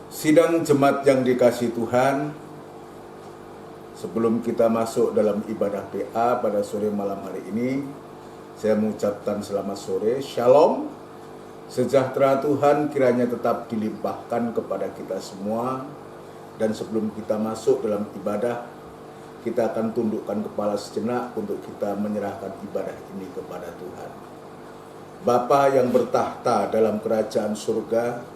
Sidang jemaat yang dikasihi Tuhan, sebelum kita masuk dalam ibadah PA pada sore malam hari ini, saya mengucapkan selamat sore, Shalom. Sejahtera Tuhan kiranya tetap dilimpahkan kepada kita semua. Dan sebelum kita masuk dalam ibadah, kita akan tundukkan kepala sejenak untuk kita menyerahkan ibadah ini kepada Tuhan. Bapa yang bertahta dalam kerajaan surga,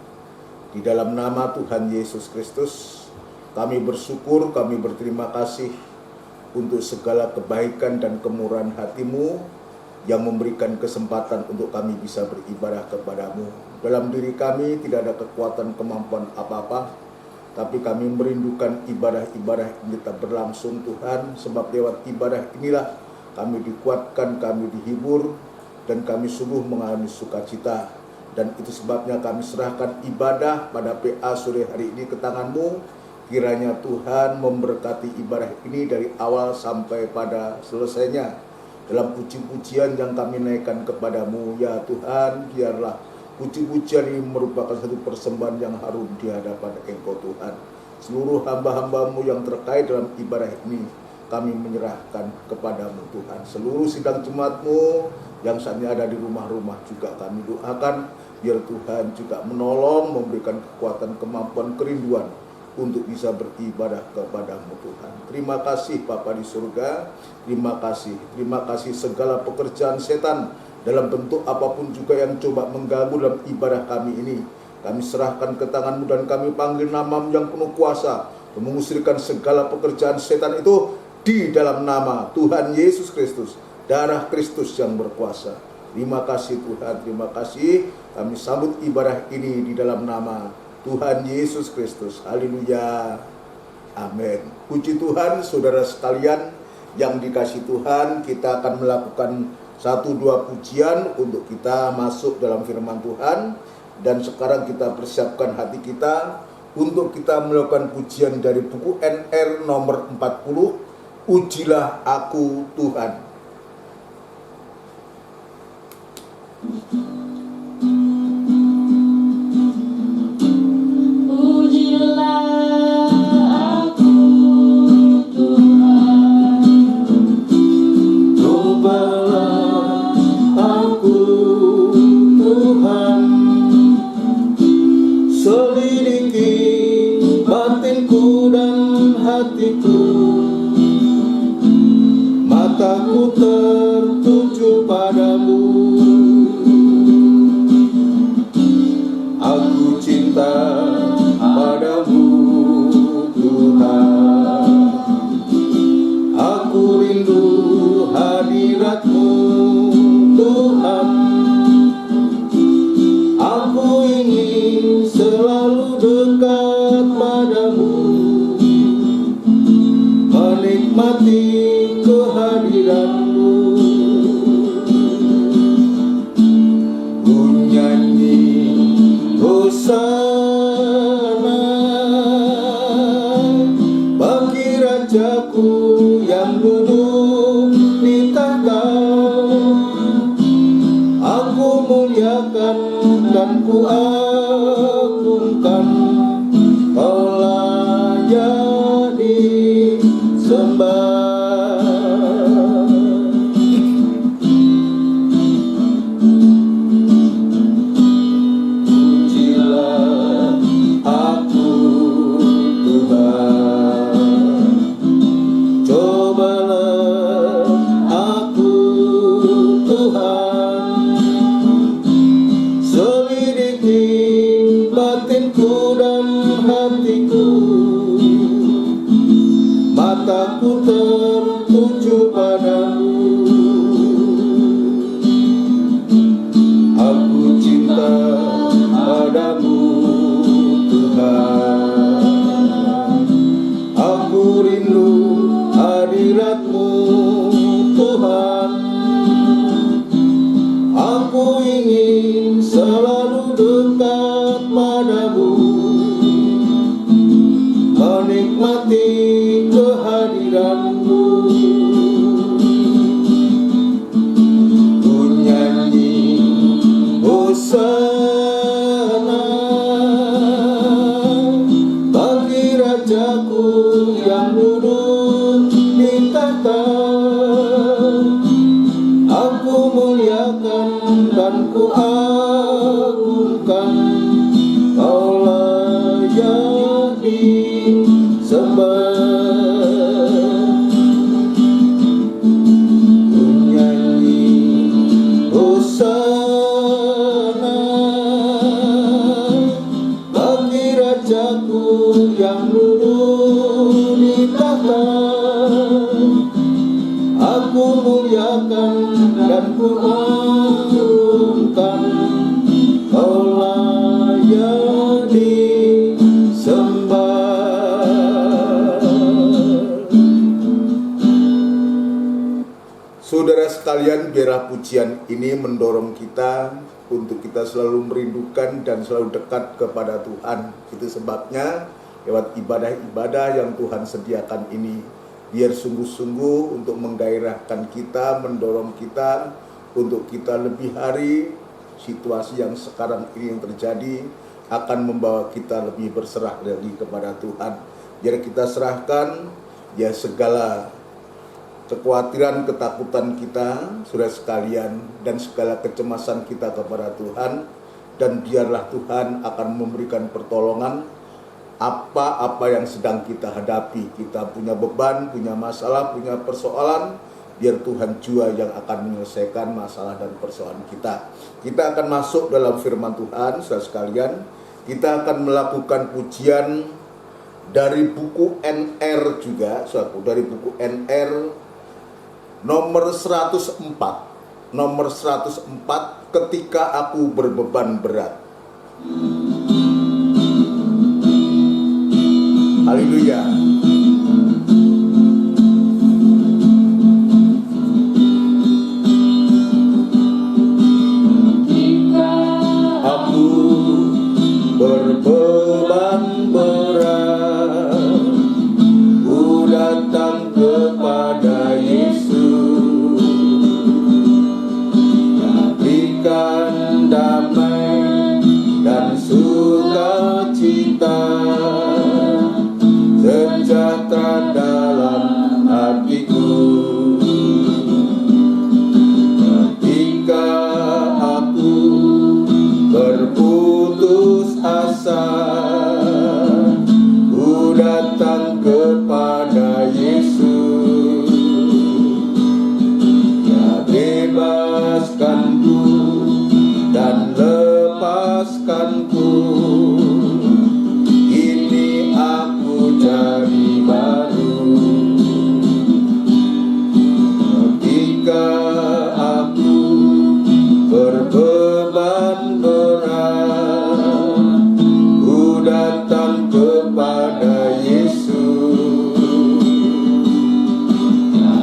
di dalam nama Tuhan Yesus Kristus, kami bersyukur, kami berterima kasih untuk segala kebaikan dan kemurahan hati-Mu yang memberikan kesempatan untuk kami bisa beribadah kepada-Mu. Dalam diri kami tidak ada kekuatan kemampuan apa-apa, tapi kami merindukan ibadah-ibadah yang tetap berlangsung Tuhan, sebab lewat ibadah inilah kami dikuatkan, kami dihibur, dan kami sungguh mengalami sukacita. Dan itu sebabnya kami serahkan ibadah pada PA sore hari ini ke tangan-Mu. Kiranya Tuhan memberkati ibadah ini dari awal sampai pada selesainya. Dalam puji-pujian yang kami naikkan kepada-Mu, ya Tuhan, biarlah puji-pujian ini merupakan satu persembahan yang harum di hadapan Engkau Tuhan. Seluruh hamba-hamba-Mu yang terkait dalam ibadah ini, kami menyerahkan kepada-Mu Tuhan. Seluruh sidang jemaat-Mu yang saat ini ada di rumah-rumah juga kami doakan, biar Tuhan juga menolong, memberikan kekuatan, kemampuan, kerinduan untuk bisa beribadah kepada-Mu Tuhan. Terima kasih Bapa di surga, terima kasih segala pekerjaan setan dalam bentuk apapun juga yang coba mengganggu dalam ibadah kami ini. Kami serahkan ke tangan-Mu dan kami panggil nama-Mu yang penuh kuasa untuk mengusirkan segala pekerjaan setan itu di dalam nama Tuhan Yesus Kristus, darah Kristus yang berkuasa. Terima kasih Tuhan, terima kasih. Kami sambut ibadah ini di dalam nama Tuhan Yesus Kristus. Haleluya. Amin. Puji Tuhan, saudara sekalian yang dikasihi Tuhan, kita akan melakukan 1-2 pujian untuk kita masuk dalam firman Tuhan. Dan sekarang kita persiapkan hati kita untuk kita melakukan pujian dari buku NR nomor 40, Ujilah Aku Tuhan. Mataku tertuju padamu, aku cinta padamu Tuhan. Aku rindu hadirat-Mu Tuhan. Aku ingin selalu dekat padamu, menikmati kehadiran-Mu. Ku nyanyi hosana bagi Rajaku yang duduk di tahta. Aku muliakan dan ku agungkan, Kau layak disembah. Mataku tertuju padamu, aku cinta padamu Tuhan. Aku rindu hadirat-Mu Tuhan. Aku ingin selalu dekat padamu, menikmati kehadiran-Mu. Ku nyanyi hosana disembah. Ku nyanyi hosana bagi Rajaku yang duduk di tahta. Aku muliakan dan ku agungkan, Kau layak disembah. Saudara sekalian, biarlah pujian ini mendorong kita untuk kita selalu merindukan dan selalu dekat kepada Tuhan. Itu sebabnya lewat ibadah-ibadah yang Tuhan sediakan ini, biar sungguh-sungguh untuk menggairahkan kita, mendorong kita untuk kita lebih hari situasi yang sekarang ini yang terjadi akan membawa kita lebih berserah lagi kepada Tuhan. Biar kita serahkan ya segala kekhawatiran, ketakutan kita, saudara sekalian, dan segala kecemasan kita kepada Tuhan, dan biarlah Tuhan akan memberikan pertolongan apa-apa yang sedang kita hadapi. Kita punya beban, punya masalah, punya persoalan, biar Tuhan jua yang akan menyelesaikan masalah dan persoalan kita. Kita akan masuk dalam firman Tuhan, saudara sekalian. Kita akan melakukan pujian dari buku NR juga, saudara, dari buku NR nomor 104. Nomor 104, ketika aku berbeban berat. Haleluya. Aku berbeban berat, ku datang kepada Yesus, berikan damai dan sukacita, sejahtera dalam hatiku. Ketika aku berputus asa, ku datang kepada Yesus, ya bebaskanku dan lepaskanku. Ini aku jadi baru. Ketika aku berbeban berat, ku datang kepada Yesus,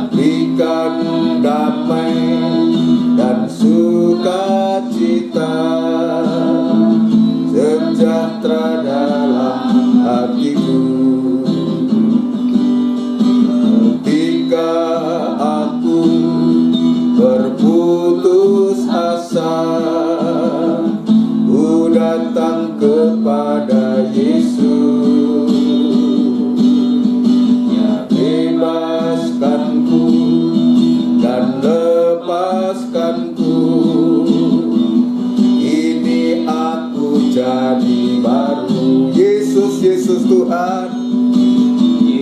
berikan damai dan sukacita, sejahtera dalam hatiku. Ketika aku berputus asa, ku datang kepada Yesus, ya bebaskanku dan lepaskanku. Ini aku jadi baru. Yesus, Yesus Tuhan.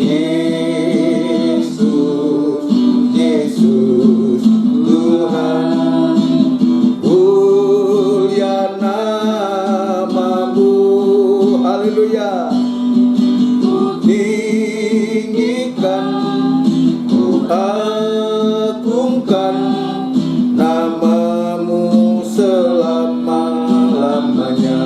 Yesus, Yesus Tuhan, mulia namamu. Haleluya. Ku tinggikan, ku agungkan namamu selama-lamanya.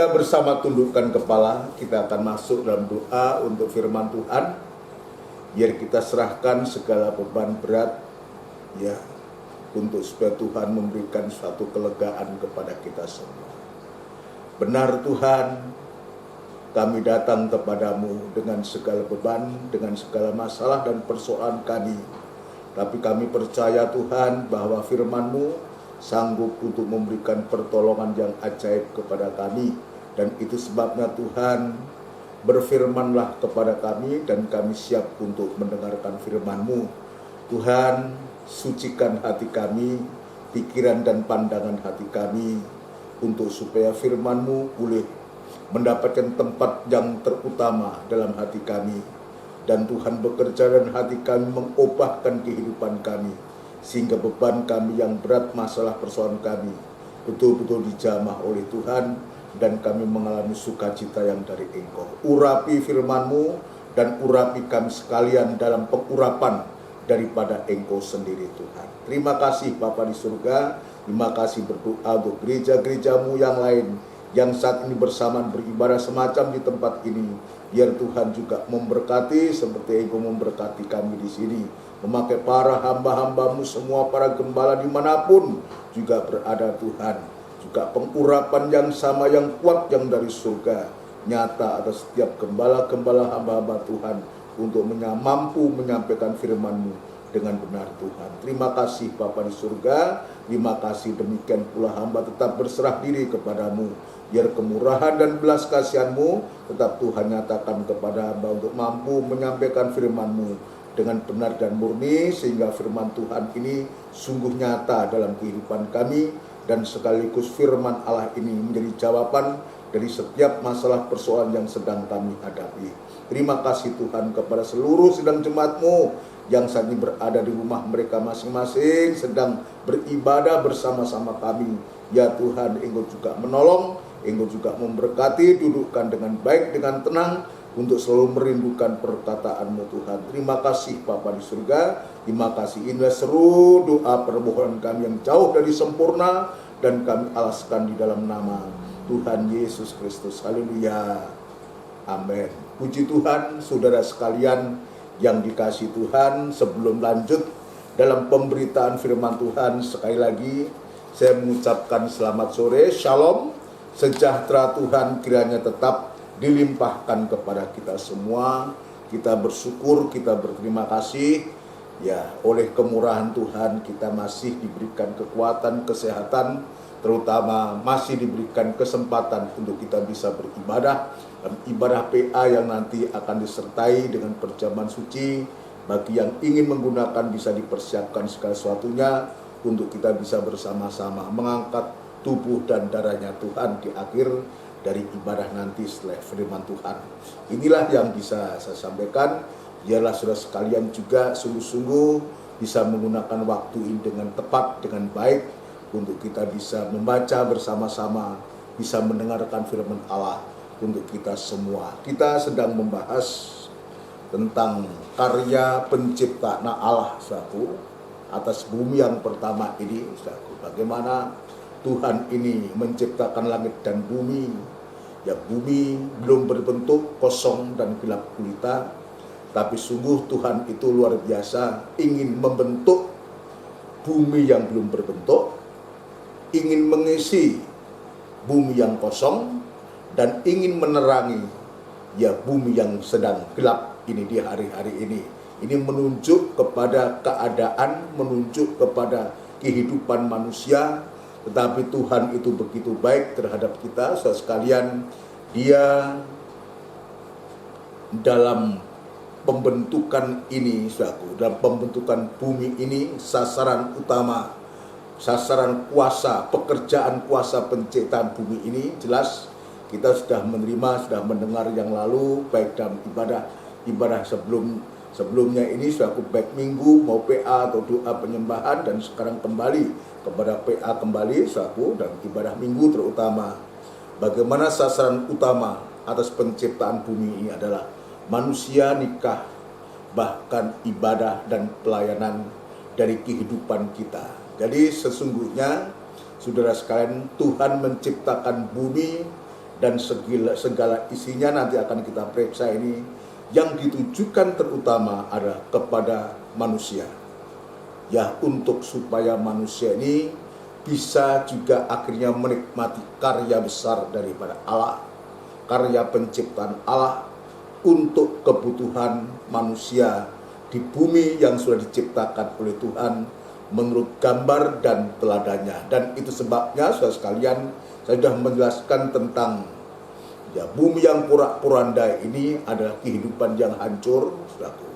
Kita bersama tundukkan kepala, kita akan masuk dalam doa untuk firman Tuhan. Biar kita serahkan segala beban berat, ya, untuk supaya Tuhan memberikan suatu kelegaan kepada kita semua. Benar Tuhan, kami datang kepadamu dengan segala beban, dengan segala masalah dan persoalan kami. Tapi kami percaya Tuhan bahwa firman-Mu sanggup untuk memberikan pertolongan yang ajaib kepada kami. Dan itu sebabnya Tuhan, berfirmanlah kepada kami dan kami siap untuk mendengarkan firman-Mu. Tuhan, sucikan hati kami, pikiran dan pandangan hati kami, untuk supaya firman-Mu boleh mendapatkan tempat yang terutama dalam hati kami. Dan Tuhan bekerja dan hati kami mengubahkan kehidupan kami, sehingga beban kami yang berat, masalah persoalan kami, betul-betul dijamah oleh Tuhan, dan kami mengalami sukacita yang dari Engkau. Urapi firman-Mu dan urapi kami sekalian dalam pengurapan daripada Engkau sendiri Tuhan. Terima kasih Bapa di surga, terima kasih berdoa untuk gereja-gereja-Mu yang lain yang saat ini bersamaan beribadah semacam di tempat ini. Biar Tuhan juga memberkati seperti Engkau memberkati kami di sini. Memakai para hamba-hamba-Mu semua, para gembala dimanapun juga berada Tuhan. Juga pengurapan yang sama, yang kuat, yang dari surga nyata atas setiap gembala-gembala hamba-hamba Tuhan, untuk mampu menyampaikan firman-Mu dengan benar Tuhan. Terima kasih Bapa di surga, terima kasih, demikian pula hamba tetap berserah diri kepadamu. Biar kemurahan dan belas kasihan-Mu tetap Tuhan nyatakan kepada hamba untuk mampu menyampaikan firman-Mu dengan benar dan murni, sehingga firman Tuhan ini sungguh nyata dalam kehidupan kami, dan sekaligus firman Allah ini menjadi jawaban dari setiap masalah persoalan yang sedang kami hadapi. Terima kasih Tuhan kepada seluruh sidang jemaat-Mu yang saat ini berada di rumah mereka masing-masing, sedang beribadah bersama-sama kami. Ya Tuhan, Engkau juga menolong, Engkau juga memberkati, dudukkan dengan baik, dengan tenang, untuk selalu merindukan perkataan-Mu Tuhan. Terima kasih Bapa di surga, terima kasih. Inilah seru doa permohonan kami yang jauh dari sempurna, dan kami alaskan di dalam nama Tuhan Yesus Kristus. Haleluya. Amin. Puji Tuhan, saudara sekalian yang dikasihi Tuhan. Sebelum lanjut dalam pemberitaan firman Tuhan, sekali lagi saya mengucapkan selamat sore, shalom, sejahtera Tuhan kiranya tetap dilimpahkan kepada kita semua. Kita bersyukur, kita berterima kasih, ya, oleh kemurahan Tuhan kita masih diberikan kekuatan, kesehatan, terutama masih diberikan kesempatan untuk kita bisa beribadah. Dan ibadah PA yang nanti akan disertai dengan perjamuan suci, bagi yang ingin menggunakan bisa dipersiapkan segala sesuatunya untuk kita bisa bersama-sama mengangkat tubuh dan darahnya Tuhan di akhir dari ibadah nanti setelah firman Tuhan. Inilah yang bisa saya sampaikan. Biarlah saudara sekalian juga sungguh-sungguh bisa menggunakan waktu ini dengan tepat, dengan baik, untuk kita bisa membaca bersama-sama, bisa mendengarkan firman Allah untuk kita semua. Kita sedang membahas tentang karya penciptaan Allah, saudaraku, atas bumi yang pertama ini, saudaraku. Bagaimana Tuhan ini menciptakan langit dan bumi. Ya, bumi belum berbentuk, kosong dan gelap gulita, tapi sungguh Tuhan itu luar biasa, ingin membentuk bumi yang belum berbentuk, ingin mengisi bumi yang kosong, dan ingin menerangi, ya, bumi yang sedang gelap ini di hari-hari ini. Ini menunjuk kepada keadaan, menunjuk kepada kehidupan manusia. Tetapi Tuhan itu begitu baik terhadap kita, saudara sekalian. Dia dalam pembentukan ini, saudaraku, dalam pembentukan bumi ini, sasaran utama, sasaran kuasa, pekerjaan kuasa penciptaan bumi ini, jelas kita sudah menerima, sudah mendengar yang lalu, baik dalam ibadah sebelumnya ini, saudaraku, baik minggu mau PA atau doa penyembahan, dan sekarang kembali kepada PA kembali, saudaraku, dan ibadah minggu terutama. Bagaimana sasaran utama atas penciptaan bumi ini adalah manusia, nikah, bahkan ibadah dan pelayanan dari kehidupan kita. Jadi sesungguhnya saudara sekalian, Tuhan menciptakan bumi dan segala isinya nanti akan kita periksa ini, yang ditujukan terutama adalah kepada manusia. Ya, untuk supaya manusia ini bisa juga akhirnya menikmati karya besar daripada Allah, karya penciptaan Allah untuk kebutuhan manusia di bumi yang sudah diciptakan oleh Tuhan menurut gambar dan teladannya. Dan itu sebabnya saudara sekalian, saya sudah menjelaskan tentang ya, bumi yang porak-poranda ini adalah kehidupan yang hancur, saudaraku.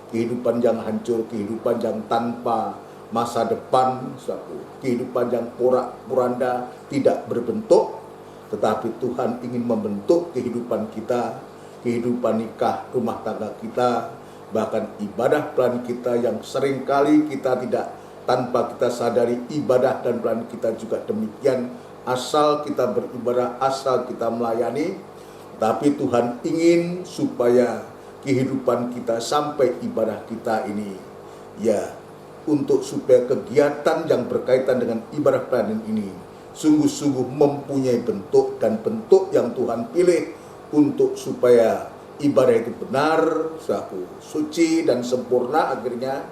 Kehidupan yang hancur, kehidupan yang tanpa masa depan, saudaraku. Kehidupan yang porak-poranda, tidak berbentuk, tetapi Tuhan ingin membentuk kehidupan kita, kehidupan nikah, rumah tangga kita, bahkan ibadah pelayanan kita yang seringkali kita tidak, tanpa kita sadari, ibadah dan pelayanan kita juga demikian. Asal kita beribadah, asal kita melayani, tapi Tuhan ingin supaya kehidupan kita sampai ibadah kita ini, ya, untuk supaya kegiatan yang berkaitan dengan ibadah pelayanan ini sungguh-sungguh mempunyai bentuk, dan bentuk yang Tuhan pilih untuk supaya ibadah itu benar, suci dan sempurna akhirnya,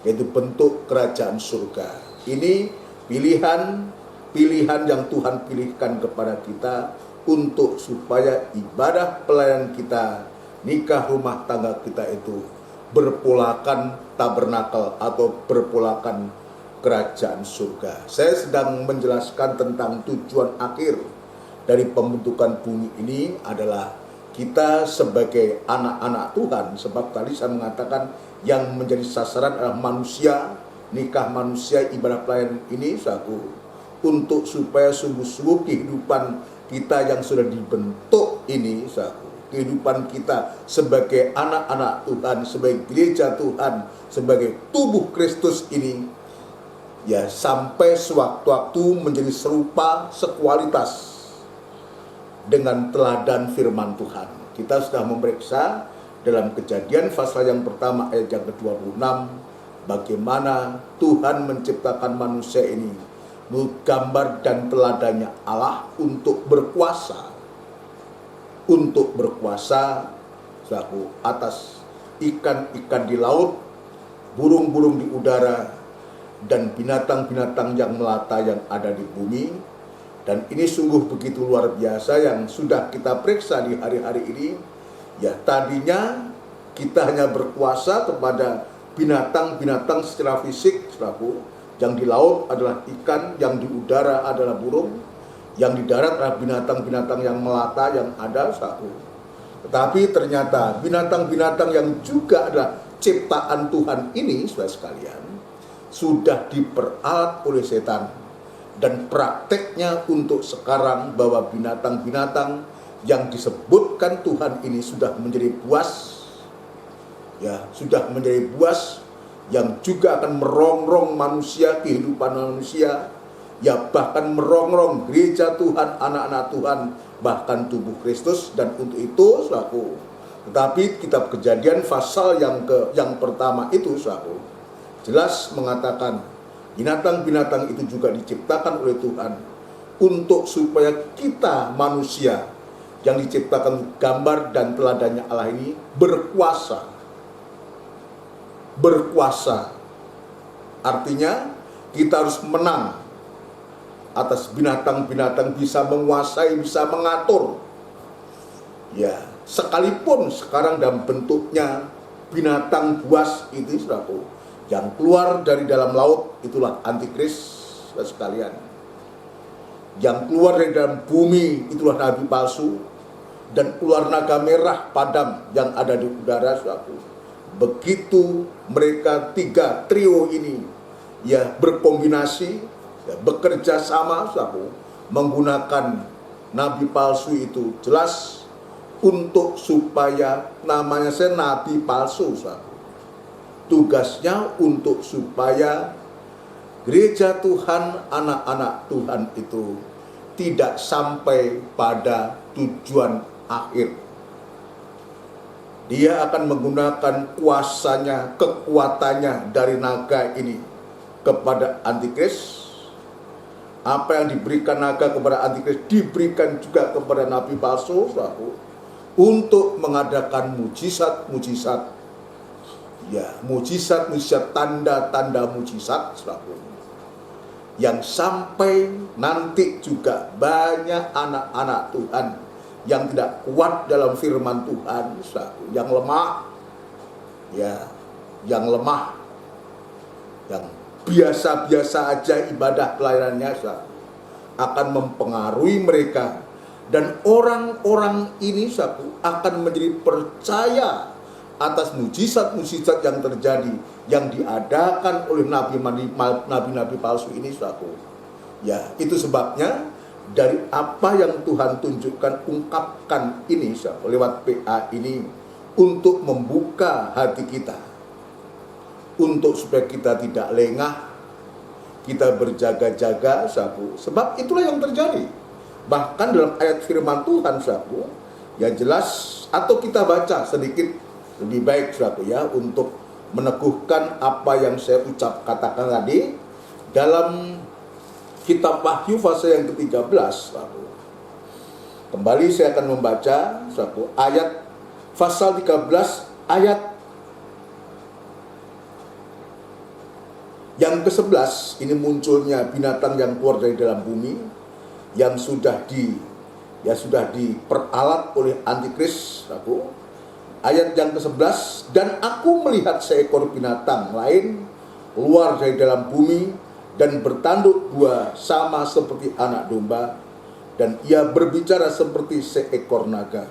yaitu bentuk kerajaan surga. Ini pilihan yang Tuhan pilihkan kepada kita untuk supaya ibadah pelayanan kita, nikah rumah tangga kita itu berpolakan tabernakel atau berpolakan kerajaan surga. Saya sedang menjelaskan tentang tujuan akhir dari pembentukan bumi ini adalah kita sebagai anak-anak Tuhan. Sebab tadi saya mengatakan yang menjadi sasaran adalah manusia, nikah manusia, ibadah pelayanan ini untuk supaya sungguh-sungguh kehidupan kita yang sudah dibentuk ini, kehidupan kita sebagai anak-anak Tuhan, sebagai gereja Tuhan, sebagai tubuh Kristus ini, ya, sampai sewaktu-waktu menjadi serupa, sekualitas dengan teladan firman Tuhan. Kita sudah memeriksa dalam Kejadian pasal yang pertama ayat yang ke-26 bagaimana Tuhan menciptakan manusia ini menurut gambar dan teladannya Allah untuk berkuasa atas ikan-ikan di laut, burung-burung di udara, dan binatang-binatang yang melata yang ada di bumi. Dan ini sungguh begitu luar biasa yang sudah kita periksa di hari-hari ini. Ya, tadinya kita hanya berkuasa kepada binatang-binatang secara fisik, yang di laut adalah ikan, yang di udara adalah burung, yang di darat adalah binatang-binatang yang melata yang ada, Tetapi ternyata binatang-binatang yang juga adalah ciptaan Tuhan ini, saudara sekalian, sudah diperalat oleh setan. Dan prakteknya untuk sekarang bahwa binatang-binatang yang disebutkan Tuhan ini sudah menjadi buas, ya, sudah menjadi buas yang juga akan merongrong manusia, kehidupan manusia, ya, bahkan merongrong gereja Tuhan, anak-anak Tuhan, bahkan tubuh Kristus. Dan untuk itu, tetapi kitab Kejadian pasal yang pertama itu, jelas mengatakan binatang-binatang itu juga diciptakan oleh Tuhan untuk supaya kita manusia yang diciptakan gambar dan teladannya Allah ini berkuasa. Artinya kita harus menang atas binatang-binatang, bisa menguasai, bisa mengatur. Ya, sekalipun sekarang dalam bentuknya binatang buas itu, yang keluar dari dalam laut itulah antikris, sekalian. Yang keluar dari dalam bumi itulah nabi palsu, dan ular naga merah padam yang ada di udara, Begitu mereka tiga trio ini, ya, berkombinasi, ya, bekerja sama, menggunakan nabi palsu itu, jelas untuk supaya namanya saya nabi palsu, tugasnya untuk supaya gereja Tuhan, anak-anak Tuhan itu tidak sampai pada tujuan akhir. Dia akan menggunakan kuasanya, kekuatannya dari naga ini kepada antikris, Apa yang diberikan naga kepada antikris diberikan juga kepada nabi palsu, saudaraku, untuk mengadakan mujizat-mujizat, ya, mujizat-mujizat, tanda-tanda mujizat, saudaraku, yang sampai nanti juga banyak anak-anak Tuhan yang tidak kuat dalam firman Tuhan, saudaraku, yang lemah, ya, yang biasa-biasa aja ibadah pelayanannya, saudaraku, akan mempengaruhi mereka, dan orang-orang ini, saudaraku, akan menjadi percaya atas mujizat-mujizat yang terjadi, yang diadakan oleh nabi-nabi palsu ini, saudaraku. Ya, itu sebabnya dari apa yang Tuhan tunjukkan, ungkapkan ini, saudaraku, lewat PA ini, untuk membuka hati kita, untuk supaya kita tidak lengah, kita berjaga-jaga, saudaraku. Sebab itulah yang terjadi. Bahkan dalam ayat firman Tuhan, saudaraku, ya jelas, atau kita baca sedikit lebih baik, saudaraku, ya, untuk meneguhkan apa yang saya katakan tadi dalam kitab Wahyu pasal yang ke-13, saudaraku. Kembali saya akan membaca, saudaraku, ayat pasal 13 ayat yang ke-11. Ini munculnya binatang yang keluar dari dalam bumi, yang sudah diperalat oleh antikris, aku. Ayat yang ke-11, dan aku melihat seekor binatang lain keluar dari dalam bumi dan bertanduk dua sama seperti anak domba, dan ia berbicara seperti seekor naga.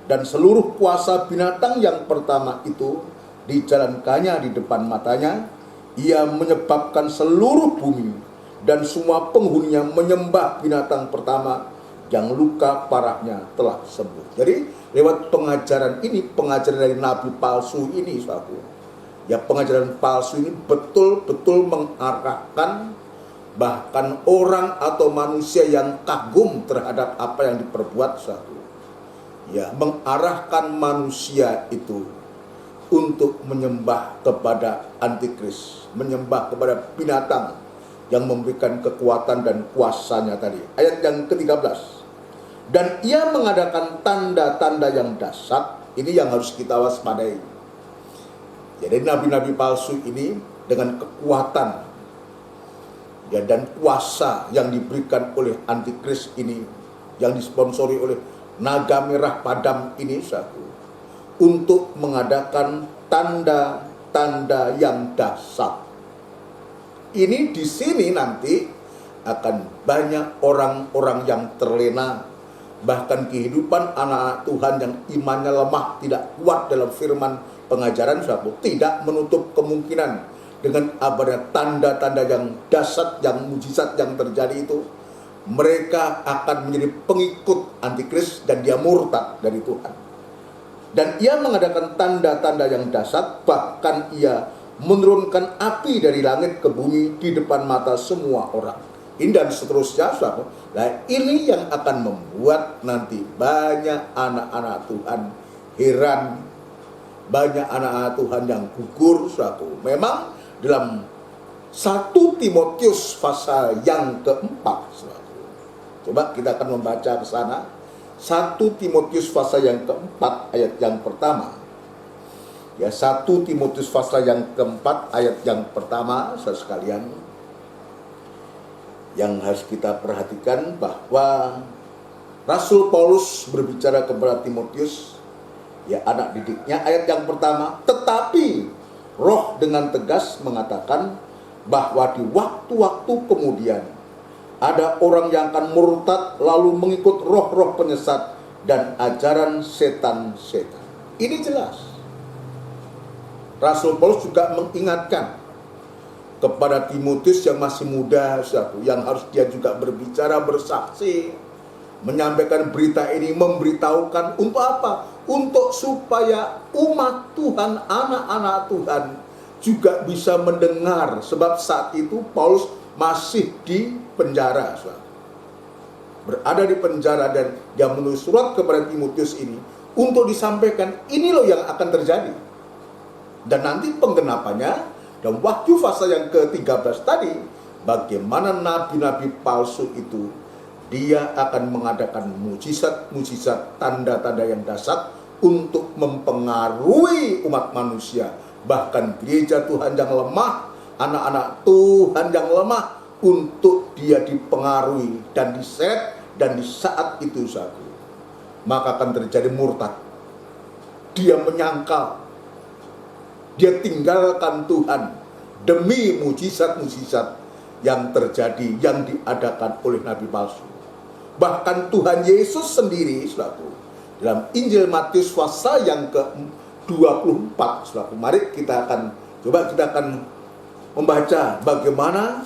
Dan seluruh kuasa binatang yang pertama itu dijalankannya di depan matanya. Ia menyebabkan seluruh bumi dan semua penghuninya menyembah binatang pertama yang luka parahnya telah sembuh. Jadi lewat pengajaran ini, pengajaran dari nabi palsu ini, saudaraku, ya, pengajaran palsu ini betul-betul mengarahkan bahkan orang atau manusia yang kagum terhadap apa yang diperbuat, saudaraku, ya, mengarahkan manusia itu untuk menyembah kepada antikris, menyembah kepada binatang yang memberikan kekuatan dan kuasanya tadi. Ayat yang ke-13. Dan ia mengadakan tanda-tanda yang dahsyat. Ini yang harus kita waspadai. Jadi nabi-nabi palsu ini dengan kekuatan, ya, dan kuasa yang diberikan oleh antikris ini, yang disponsori oleh naga merah padam ini, satu, untuk mengadakan tanda-tanda yang dahsyat. Ini di sini nanti akan banyak orang-orang yang terlena, bahkan kehidupan anak-anak Tuhan yang imannya lemah, tidak kuat dalam firman pengajaran, sahabat, tidak menutup kemungkinan dengan adanya tanda-tanda yang dahsyat, yang mujizat yang terjadi itu, mereka akan menjadi pengikut antikris dan dia murtad dari Tuhan. Dan ia mengadakan tanda-tanda yang dahsyat, bahkan ia menurunkan api dari langit ke bumi di depan mata semua orang. Ini dan seterusnya, sahabat. Nah, ini yang akan membuat nanti banyak anak-anak Tuhan heran, banyak anak-anak Tuhan yang gugur, sahabat. Memang dalam 1 Timotius pasal yang keempat, sahabat. Coba kita akan membaca ke sana. 1 Timotius pasal yang keempat ayat yang pertama. Ya, 1 Timotius pasal yang keempat ayat yang pertama, saudara sekalian, yang harus kita perhatikan bahwa Rasul Paulus berbicara kepada Timotius, ya, anak didiknya. Ayat yang pertama, tetapi Roh dengan tegas mengatakan bahwa di waktu-waktu kemudian ada orang yang akan murtad lalu mengikut roh-roh penyesat dan ajaran setan-setan. Ini jelas. Rasul Paulus juga mengingatkan kepada Timotius yang masih muda, yang harus dia juga berbicara, bersaksi, menyampaikan berita ini, memberitahukan untuk apa? Untuk supaya umat Tuhan, anak-anak Tuhan juga bisa mendengar. Sebab saat itu Paulus masih di penjara, berada di penjara, dan dia menulis surat kepada Timotius ini untuk disampaikan ini loh yang akan terjadi. Dan nanti penggenapannya dalam Wahyu pasal yang ke-13 tadi, bagaimana nabi-nabi palsu itu dia akan mengadakan mujizat-mujizat, tanda-tanda yang dahsyat untuk mempengaruhi umat manusia, bahkan gereja Tuhan yang lemah, anak-anak Tuhan yang lemah, untuk dia dipengaruhi dan diseret. Dan di saat itu maka akan terjadi murtad. Dia menyangkal, dia tinggalkan Tuhan demi mujizat-mujizat yang terjadi, yang diadakan oleh nabi palsu. Bahkan Tuhan Yesus sendiri, dalam Injil Matius pasal yang ke-24, mari kita akan membaca bagaimana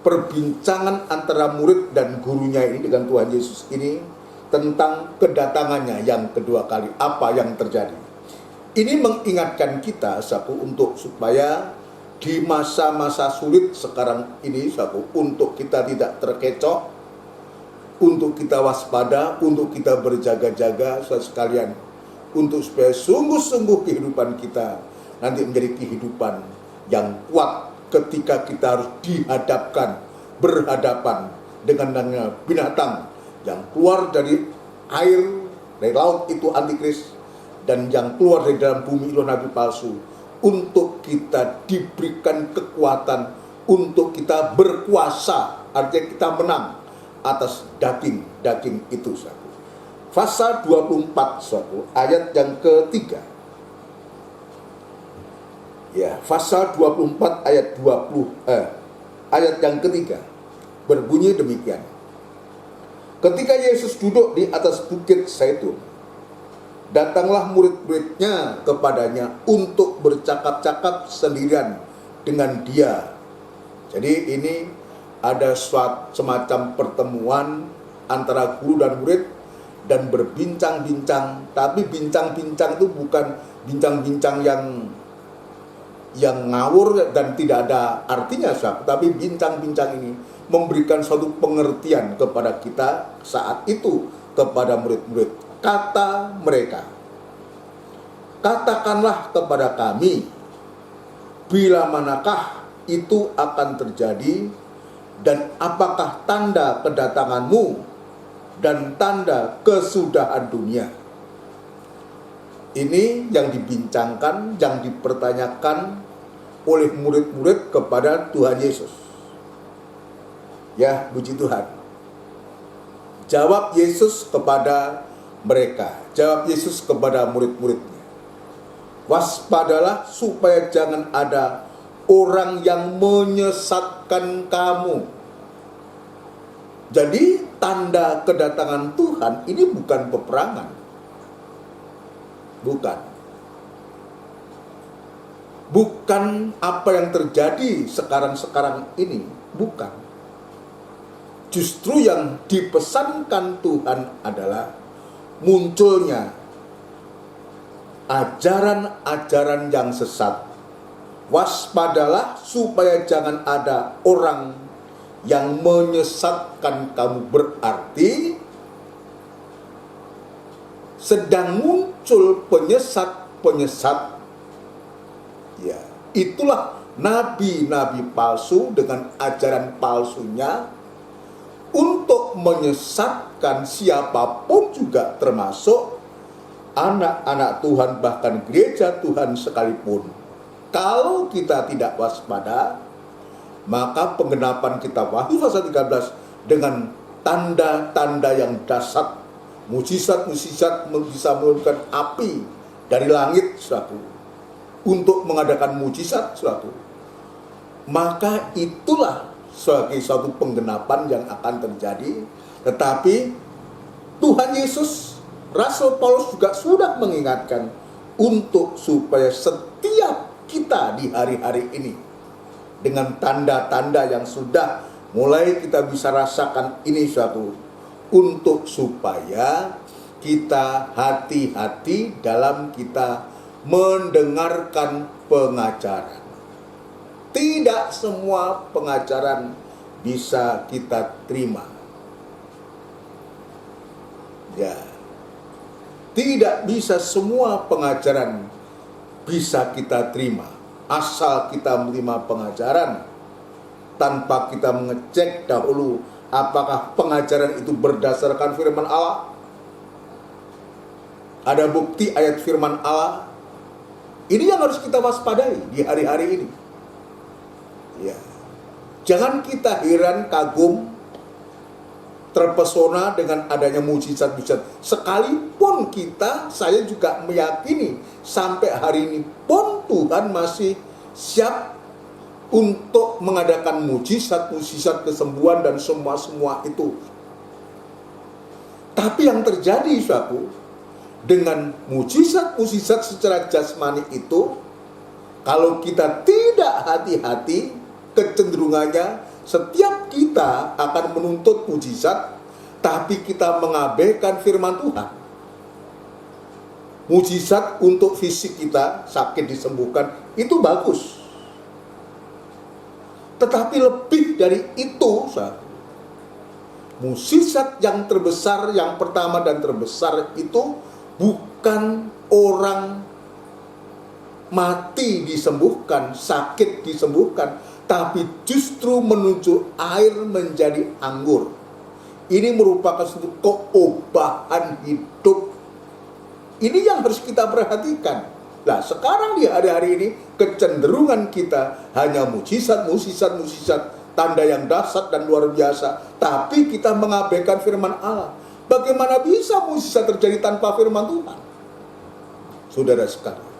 perbincangan antara murid dan gurunya ini dengan Tuhan Yesus ini tentang kedatangannya yang kedua kali, apa yang terjadi. Ini mengingatkan kita untuk supaya di masa-masa sulit sekarang ini untuk kita tidak terkecoh, untuk kita waspada, untuk kita berjaga-jaga sekalian, untuk supaya sungguh-sungguh kehidupan kita nanti menjadi kehidupan yang kuat ketika kita harus berhadapan dengan binatang yang keluar dari air, dari laut itu antikris, dan yang keluar dari dalam bumi itu nabi palsu, untuk kita diberikan kekuatan, untuk kita berkuasa, artinya kita menang atas daging itu. Pasal 24 ayat yang ketiga. Ya, pasal 24 ayat 20 ayat yang ketiga berbunyi demikian. Ketika Yesus duduk di atas bukit Zaitun, datanglah murid-muridnya kepadanya untuk bercakap-cakap sendirian dengan dia. Jadi ini ada semacam pertemuan antara guru dan murid dan berbincang-bincang, tapi bincang-bincang itu bukan bincang-bincang yang ngawur dan tidak ada artinya, tapi bincang-bincang ini memberikan suatu pengertian kepada kita saat itu, kepada murid-murid. Kata mereka, katakanlah kepada kami, bila manakah itu akan terjadi, dan apakah tanda kedatanganmu dan tanda kesudahan dunia. Ini yang dibincangkan, yang dipertanyakan oleh murid-murid kepada Tuhan Yesus. Ya, puji Tuhan. Jawab Yesus kepada mereka, jawab Yesus kepada murid-muridnya. Waspadalah supaya jangan ada orang yang menyesatkan kamu. Jadi tanda kedatangan Tuhan ini bukan peperangan. Bukan apa yang terjadi sekarang ini. Bukan. Justru yang dipesankan Tuhan adalah munculnya ajaran-ajaran yang sesat. Waspadalah supaya jangan ada orang yang menyesatkan kamu, berarti sedang muncul penyesat-penyesat. Ya, itulah nabi-nabi palsu dengan ajaran palsunya untuk menyesatkan siapapun juga, termasuk anak-anak Tuhan, bahkan gereja Tuhan sekalipun. Kalau kita tidak waspada, maka penggenapan kitab Wahyu pasal 13 dengan tanda-tanda yang dahsyat, mujizat-mujizat bisa menurunkan api dari langit untuk mengadakan mujizat maka itulah sebagai suatu penggenapan yang akan terjadi. Tetapi Tuhan Yesus, Rasul Paulus juga sudah mengingatkan untuk supaya setiap kita di hari-hari ini dengan tanda-tanda yang sudah mulai kita bisa rasakan ini untuk supaya kita hati-hati dalam kita mendengarkan pengajaran. Tidak semua pengajaran bisa kita terima. Ya. Tidak bisa semua pengajaran bisa kita terima. Asal kita menerima pengajaran tanpa kita mengecek dahulu apakah pengajaran itu berdasarkan firman Allah. Ada bukti ayat firman Allah. Ini yang harus kita waspadai di hari-hari ini. Ya. Jangan kita heran, kagum, terpesona dengan adanya mujizat-mujizat. Sekalipun saya juga meyakini sampai hari ini pun Tuhan masih siap untuk mengadakan mujizat-mujizat kesembuhan dan semua itu. Tapi yang terjadi, saudaraku, dengan mujizat-mujizat secara jasmani itu, kalau kita tidak hati-hati, kecenderungannya setiap kita akan menuntut mujizat, tapi kita mengabaikan firman Tuhan. Mujizat untuk fisik kita, sakit disembuhkan, itu bagus. Tetapi lebih dari itu, mujizat yang terbesar, yang pertama dan terbesar itu bukan orang mati disembuhkan, sakit disembuhkan, tapi justru menunjuk air menjadi anggur. Ini merupakan suatu keobahan hidup. Ini yang harus kita perhatikan. Nah, sekarang di hari-hari ini kecenderungan kita hanya mujizat, tanda yang dahsyat dan luar biasa, tapi kita mengabaikan firman Allah. Bagaimana bisa mujizat terjadi tanpa firman Tuhan? Saudara sekalian,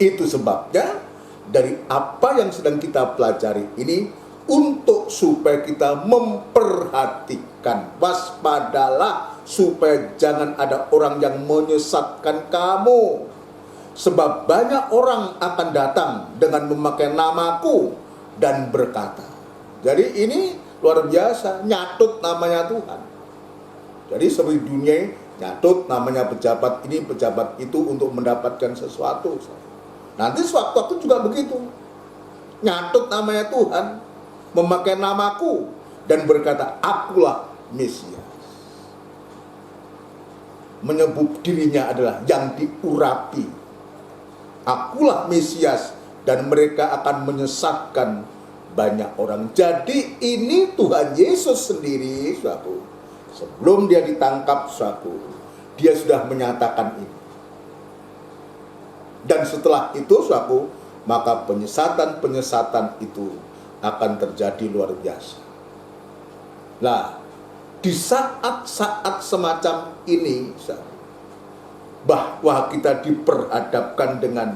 itu sebabnya dari apa yang sedang kita pelajari ini, untuk supaya kita memperhatikan, waspadalah supaya jangan ada orang yang menyesatkan kamu. Sebab banyak orang akan datang dengan memakai namaku dan berkata. Jadi ini luar biasa, nyatut namanya Tuhan. Jadi seperti dunia nyatut namanya pejabat ini, pejabat itu untuk mendapatkan sesuatu. Nanti sewaktu-waktu juga begitu. Nyatut namanya Tuhan, memakai namaku dan berkata, akulah Mesias. Menyebut dirinya adalah yang diurapi. Akulah Mesias, dan mereka akan menyesatkan banyak orang. Jadi ini Tuhan Yesus sendiri, saudaraku, sebelum dia ditangkap, saudaraku, dia sudah menyatakan ini. Dan setelah itu, saudaraku, maka penyesatan itu akan terjadi luar biasa. Nah, di saat-saat semacam ini, bahwa kita diperhadapkan dengan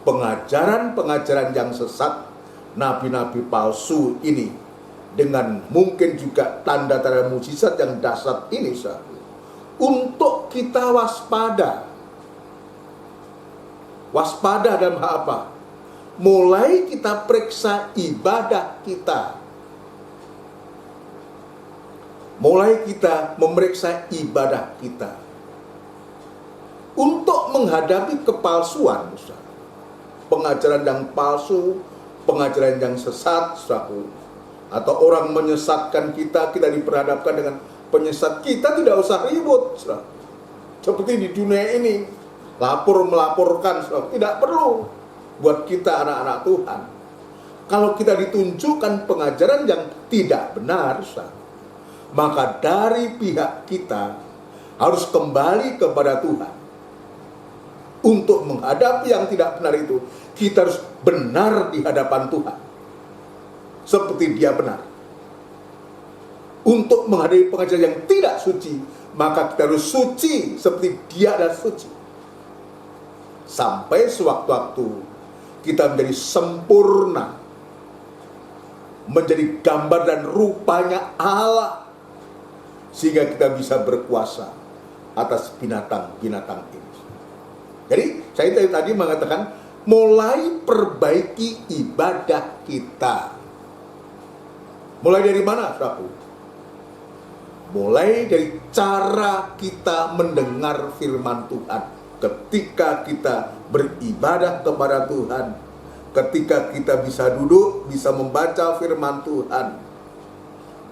pengajaran-pengajaran yang sesat, nabi-nabi palsu ini, dengan mungkin juga tanda-tanda mujizat yang dahsyat ini, untuk kita waspada. Waspada dalam hal apa? Mulai kita periksa ibadah kita. Mulai kita memeriksa ibadah kita. Untuk menghadapi kepalsuan, pengajaran yang palsu, pengajaran yang sesat, atau orang menyesatkan kita, kita diperhadapkan dengan penyesat, kita tidak usah ribut. Seperti di dunia ini, melaporkan, tidak perlu buat kita anak-anak Tuhan. Kalau kita ditunjukkan pengajaran yang tidak benar, maka dari pihak kita harus kembali kepada Tuhan. Untuk menghadapi yang tidak benar itu, kita harus benar di hadapan Tuhan, seperti Dia benar. Untuk menghadapi pengajaran yang tidak suci, maka kita harus suci seperti Dia adalah suci. Sampai sewaktu-waktu kita menjadi sempurna, menjadi gambar dan rupanya Allah, sehingga kita bisa berkuasa atas binatang-binatang ini. Jadi saya tadi mengatakan, mulai perbaiki ibadah kita. Mulai dari mana, saudaraku? Mulai dari cara kita mendengar firman Tuhan. Ketika kita beribadah kepada Tuhan, ketika kita bisa duduk, bisa membaca firman Tuhan,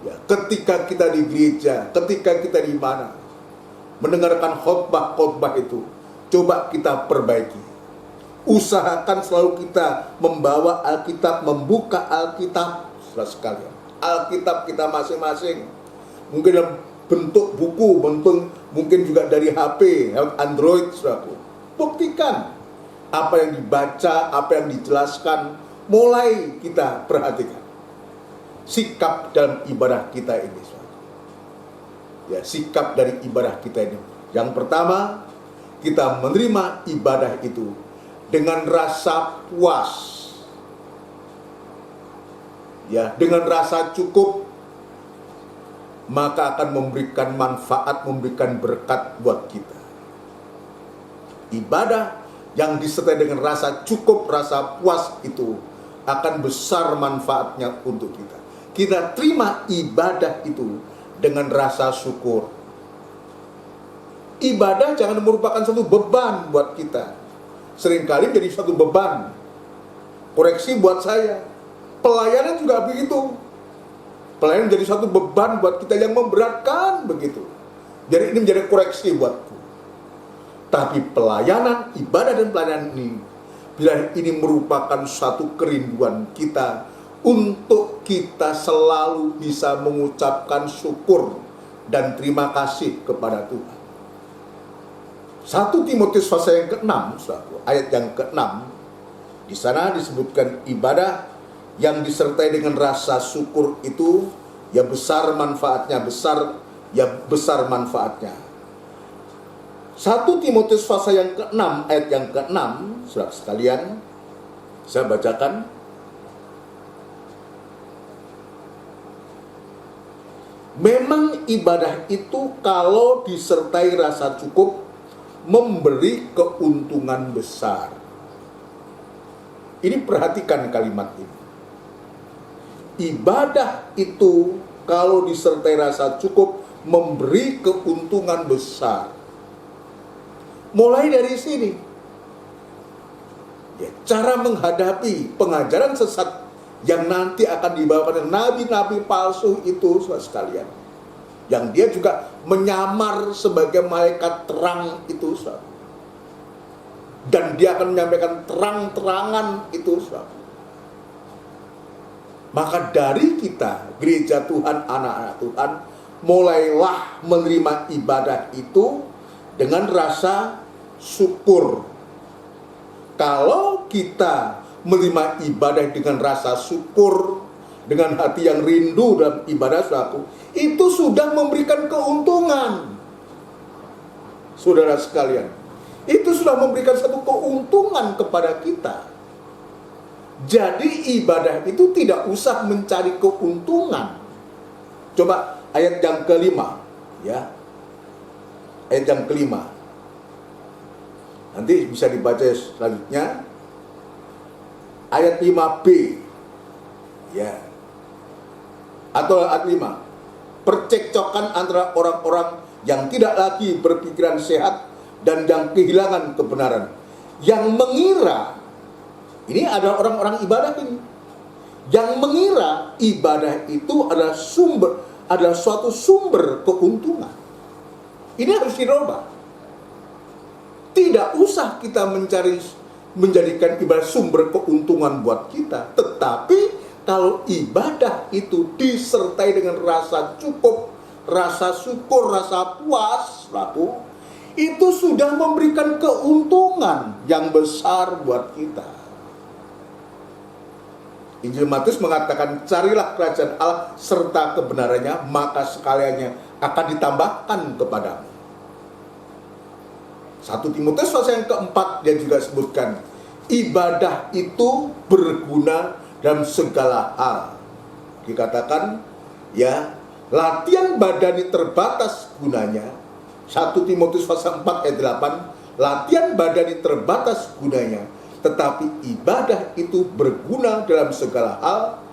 ya, ketika kita di gereja, ketika kita di mana mendengarkan khotbah-khotbah itu, coba kita perbaiki. Usahakan selalu kita membawa Alkitab, membuka Alkitab, saudara sekalian. Alkitab kita masing-masing. Mungkin dalam bentuk buku, mungkin juga dari HP, Android, saudaraku. Buktikan apa yang dibaca, apa yang dijelaskan, mulai kita perhatikan. Sikap dalam ibadah kita ini, saudara. Ya, sikap dari ibadah kita ini. Yang pertama, kita menerima ibadah itu dengan rasa puas. Ya, dengan rasa cukup, maka akan memberikan manfaat, memberikan berkat buat kita. Ibadah yang disertai dengan rasa cukup, rasa puas itu akan besar manfaatnya untuk kita. Kita terima ibadah itu dengan rasa syukur. Ibadah jangan merupakan satu beban buat kita. Seringkali jadi satu beban. Koreksi buat saya. Pelayanan juga begitu. Pelayanan menjadi satu beban buat kita yang memberatkan begitu. Jadi ini menjadi koreksi buatku. Tapi pelayanan, ibadah dan pelayanan ini, bila ini merupakan satu kerinduan kita untuk kita selalu bisa mengucapkan syukur dan terima kasih kepada Tuhan. 1 Timotius pasal yang ke-6, ayat yang ke-6, di sana disebutkan ibadah yang disertai dengan rasa syukur itu ya besar manfaatnya, besar manfaatnya. 1 Timotius pasal yang ke-6 ayat yang ke-6, saudara sekalian, saya bacakan. Memang ibadah itu kalau disertai rasa cukup memberi keuntungan besar. Ini perhatikan kalimat ini. Ibadah itu kalau disertai rasa cukup memberi keuntungan besar. Mulai dari sini. Ya, cara menghadapi pengajaran sesat yang nanti akan dibawakan nabi-nabi palsu itu, saudara sekalian. Yang dia juga menyamar sebagai malaikat terang itu, saudara. Dan dia akan menyampaikan terang-terangan itu, saudara. Maka dari kita, gereja Tuhan, anak-anak Tuhan, mulailah menerima ibadah itu dengan rasa syukur. Kalau kita menerima ibadah dengan rasa syukur, dengan hati yang rindu dalam ibadah suatu, itu sudah memberikan keuntungan. Saudara sekalian, itu sudah memberikan satu keuntungan kepada kita. Jadi ibadah itu tidak usah mencari keuntungan. Coba ayat yang kelima, ya. Ayat yang kelima. Nanti bisa dibaca selanjutnya. Ayat 5b. Ya. Atau ayat 5. Percekcokan antara orang-orang yang tidak lagi berpikiran sehat dan yang kehilangan kebenaran. Yang mengira, ini adalah orang-orang ibadah ini, yang mengira ibadah itu adalah suatu sumber keuntungan. Ini harus dirubah. Tidak usah kita menjadikan ibadah sumber keuntungan buat kita. Tetapi kalau ibadah itu disertai dengan rasa cukup, rasa syukur, rasa puas, itu sudah memberikan keuntungan yang besar buat kita. Injil Matius mengatakan, carilah kerajaan Allah serta kebenarannya, maka sekaliannya akan ditambahkan kepadamu. 1 Timotius pasal yang keempat dia juga sebutkan, ibadah itu berguna dalam segala hal. Dikatakan, ya, latihan badani terbatas gunanya. 1 Timotius pasal 4 ayat 8, latihan badani terbatas gunanya, tetapi ibadah itu berguna dalam segala hal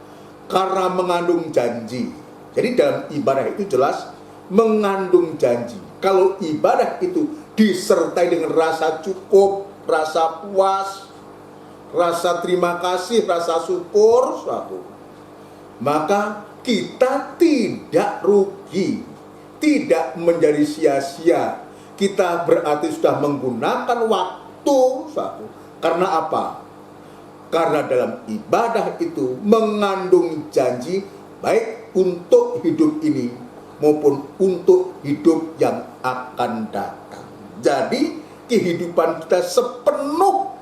karena mengandung janji. Jadi dalam ibadah itu jelas mengandung janji. Kalau ibadah itu disertai dengan rasa cukup, rasa puas, rasa terima kasih, rasa syukur, maka kita tidak rugi, tidak menjadi sia-sia. Kita berarti sudah menggunakan waktu Karena apa? Karena dalam ibadah itu mengandung janji baik untuk hidup ini maupun untuk hidup yang akan datang. Jadi kehidupan kita sepenuh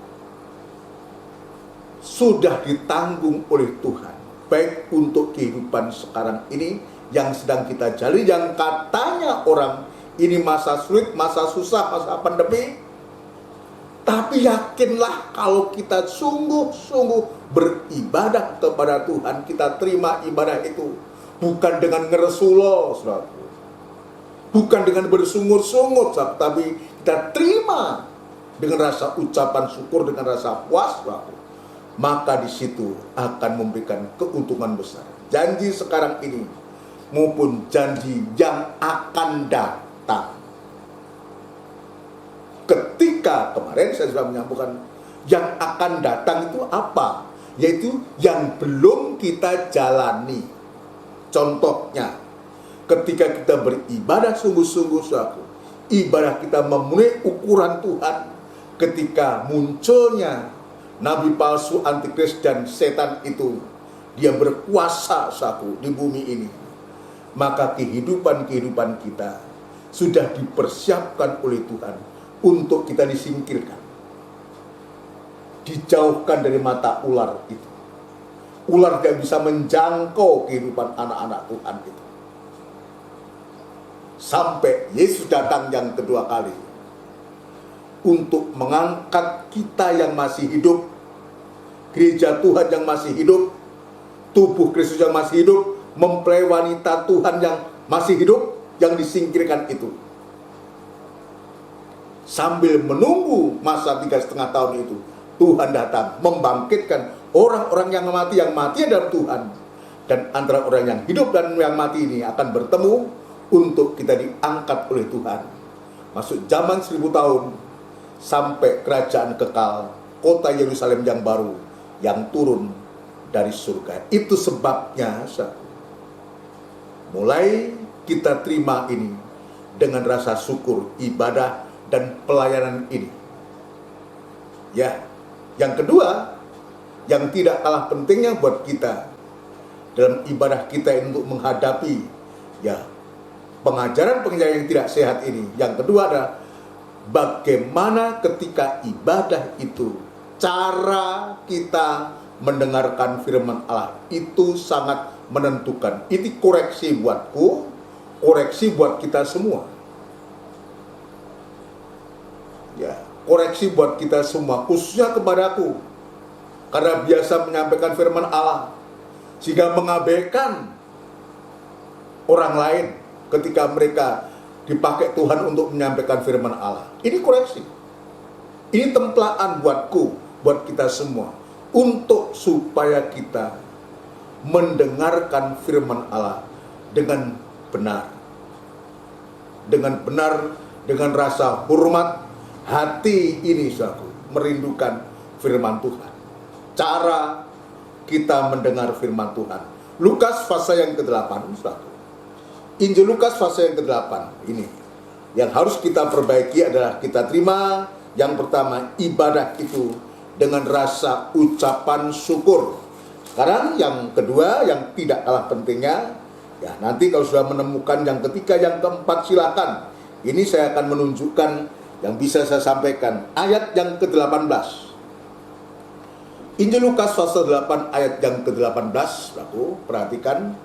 sudah ditanggung oleh Tuhan, baik untuk kehidupan sekarang ini yang sedang kita jalani, yang katanya orang ini masa sulit, masa susah, masa pandemi. Tapi yakinlah kalau kita sungguh-sungguh beribadah kepada Tuhan, kita terima ibadah itu bukan dengan ngeresulo, saudaraku, bukan dengan bersungut-sungut, tapi kita terima dengan rasa ucapan syukur, dengan rasa puas, saudaraku. Maka di situ akan memberikan keuntungan besar. Janji sekarang ini maupun janji yang akan datang. Ketika kemarin saya sudah menyampaikan yang akan datang itu apa? Yaitu yang belum kita jalani. Contohnya, ketika kita beribadah sungguh-sungguh, saudaraku, ibadah kita memenuhi ukuran Tuhan, ketika munculnya nabi palsu, antikris, dan setan itu, dia berkuasa, saudaraku, di bumi ini. Maka kehidupan kita sudah dipersiapkan oleh Tuhan untuk kita disingkirkan, dijauhkan dari mata ular itu. Ular tidak bisa menjangkau kehidupan anak-anak Tuhan itu. Sampai Yesus datang yang kedua kali untuk mengangkat kita yang masih hidup, gereja Tuhan yang masih hidup, tubuh Kristus yang masih hidup, mempelai wanita Tuhan yang masih hidup, yang disingkirkan itu. Sambil menunggu masa 3,5 tahun itu, Tuhan datang membangkitkan orang-orang yang mati dalam Tuhan. Dan antara orang yang hidup dan yang mati ini akan bertemu untuk kita diangkat oleh Tuhan. Masuk zaman 1000 tahun sampai kerajaan kekal, kota Yerusalem yang baru yang turun dari surga. Itu sebabnya mulai kita terima ini dengan rasa syukur, ibadah dan pelayanan ini. Ya, yang kedua, yang tidak kalah pentingnya buat kita dalam ibadah kita ini untuk menghadapi pengajaran-pengajaran yang tidak sehat ini. Yang kedua adalah bagaimana ketika ibadah itu, cara kita mendengarkan firman Allah itu sangat menentukan. Itu koreksi buatku, koreksi buat kita semua. Ya, koreksi buat kita semua, khususnya kepadaku, karena biasa menyampaikan firman Allah sehingga mengabaikan orang lain ketika mereka dipakai Tuhan untuk menyampaikan firman Allah. Ini koreksi, ini templaan buatku, buat kita semua, untuk supaya kita mendengarkan firman Allah dengan benar, dengan rasa hormat. Hati ini, saudaraku, merindukan firman Tuhan. Cara kita mendengar firman Tuhan. Lukas pasal yang ke-8, saudaraku. Injil Lukas pasal yang ke-8 ini yang harus kita perbaiki adalah kita terima yang pertama, ibadah itu dengan rasa ucapan syukur. Sekarang yang kedua, yang tidak kalah pentingnya, ya nanti kalau sudah menemukan yang ketiga, yang keempat, silakan. Ini saya akan menunjukkan yang bisa saya sampaikan. Ayat yang ke-18. Injil Lukas pasal 8 ayat yang ke-18, aku perhatikan,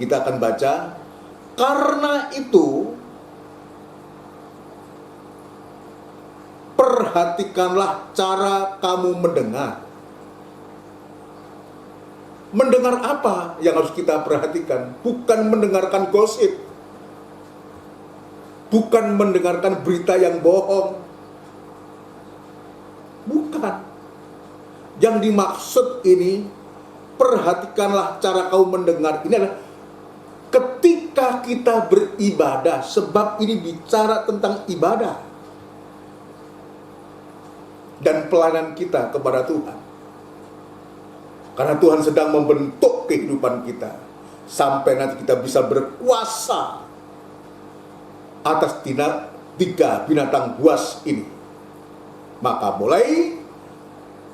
kita akan baca. Karena itu perhatikanlah cara kamu mendengar. Mendengar apa yang harus kita perhatikan? Bukan mendengarkan gosip, bukan mendengarkan berita yang bohong, bukan. Yang dimaksud ini, perhatikanlah cara kamu mendengar, ini adalah ketika kita beribadah, sebab ini bicara tentang ibadah dan pelayanan kita kepada Tuhan. Karena Tuhan sedang membentuk kehidupan kita sampai nanti kita bisa berkuasa atas 3 binatang buas ini. Maka mulai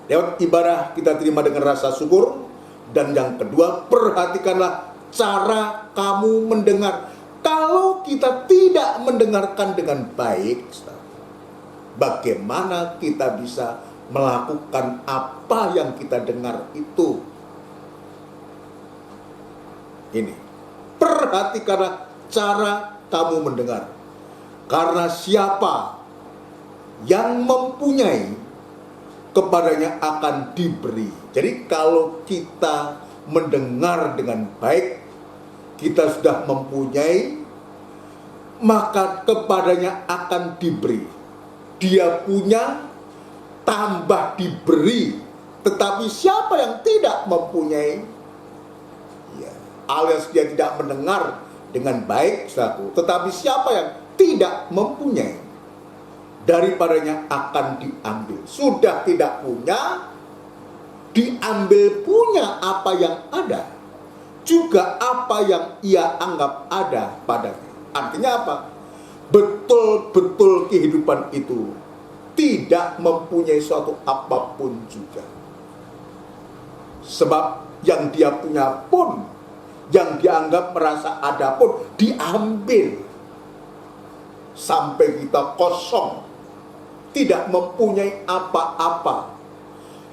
Lewat ibadah kita terima dengan rasa syukur. Dan yang kedua, perhatikanlah cara kamu mendengar. Kalau kita tidak mendengarkan dengan baik, bagaimana kita bisa melakukan apa yang kita dengar itu? Ini, perhatikanlah cara kamu mendengar. Karena siapa yang mempunyai, kepadanya akan diberi. Jadi kalau kita mendengar dengan baik, kita sudah mempunyai, maka kepadanya akan diberi. Dia punya, tambah diberi. Tetapi siapa yang tidak mempunyai, ya, alias dia tidak mendengar dengan baik, saudaraku, tetapi siapa yang tidak mempunyai, daripadanya akan diambil. Sudah tidak punya, diambil punya apa yang ada, juga apa yang ia anggap ada padanya. Artinya apa? Betul-betul kehidupan itu tidak mempunyai suatu apapun juga. Sebab yang dia punya pun, yang dianggap merasa ada pun, diambil. Sampai kita kosong, tidak mempunyai apa-apa.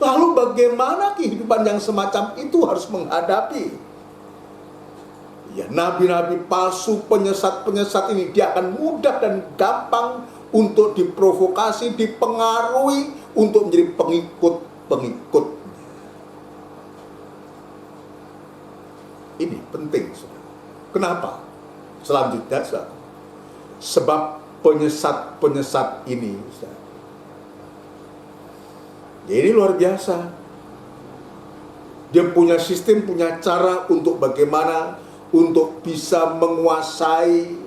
Lalu bagaimana kehidupan yang semacam itu harus menghadapi? Ya, nabi-nabi palsu, penyesat-penyesat ini, dia akan mudah dan gampang untuk diprovokasi, dipengaruhi untuk menjadi pengikut-pengikutnya. Ini penting, saudara. Kenapa? Selanjutnya, saudara, sebab penyesat-penyesat ini, saudara, ya ini luar biasa. Dia punya sistem, punya cara untuk bagaimana untuk bisa menguasai,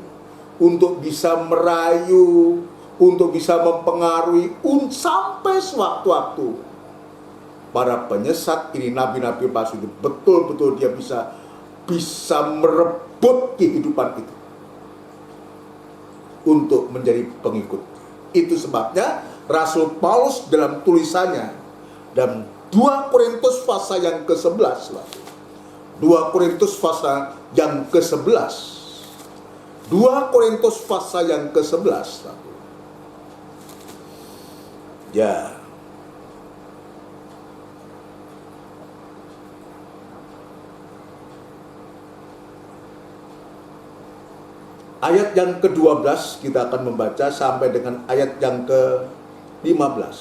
untuk bisa merayu, untuk bisa mempengaruhi, sampai sewaktu-waktu para penyesat ini, nabi-nabi palsu itu, betul-betul dia bisa merebut kehidupan itu untuk menjadi pengikut. Itu sebabnya Rasul Paulus dalam tulisannya dalam 2 Korintus pasal yang ke-11, 2 Korintus pasal yang ke-11, 2 Korintus pasal yang ke-11, ya, ayat yang ke-12 kita akan membaca sampai dengan ayat yang ke-15.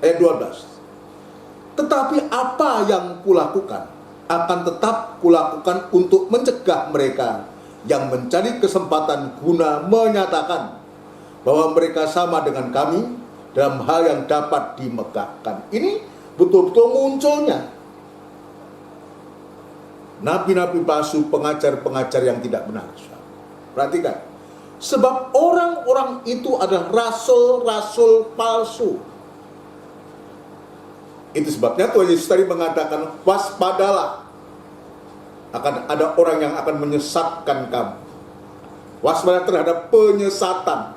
Ayat 12. Tetapi apa yang kulakukan akan tetap kulakukan untuk mencegah mereka yang mencari kesempatan guna menyatakan bahwa mereka sama dengan kami dalam hal yang dapat dimegahkan. Ini betul-betul munculnya nabi-nabi palsu, pengajar-pengajar yang tidak benar. Perhatikan, sebab orang-orang itu adalah rasul-rasul palsu. Itu sebabnya Tuhan Yesus tadi mengatakan, waspadalah, akan ada orang yang akan menyesatkan kamu. Waspada terhadap penyesatan.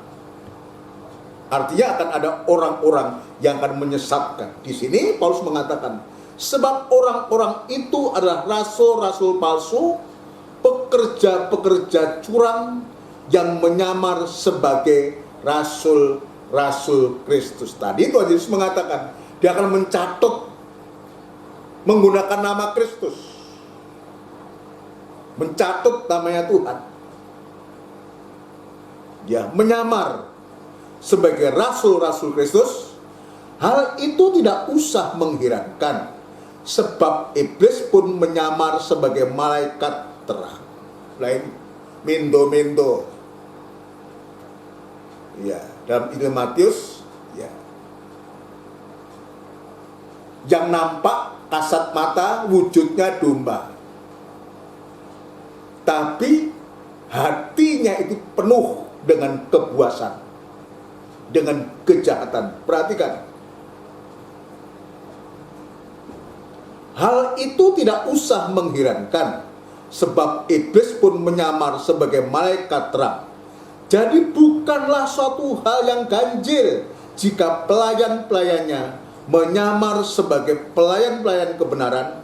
Artinya akan ada orang-orang yang akan menyesatkan. Di sini Paulus mengatakan, sebab orang-orang itu adalah rasul-rasul palsu, pekerja-pekerja curang yang menyamar sebagai rasul-rasul Kristus. Tadi Tuhan Yesus mengatakan, dia akan mencatut menggunakan nama Kristus, mencatut namanya Tuhan. Dia menyamar sebagai rasul-rasul Kristus. Hal itu tidak usah mengherankan, sebab iblis pun menyamar sebagai malaikat terang. Lain mindo-mindo. Ya, dalam Injil Matius, ya, yang nampak kasat mata wujudnya domba, tapi hatinya itu penuh dengan kebuasan, dengan kejahatan. Perhatikan, hal itu tidak usah mengherankan, sebab iblis pun menyamar sebagai malaikat terang. Jadi bukanlah suatu hal yang ganjil jika pelayan-pelayannya menyamar sebagai pelayan-pelayan kebenaran,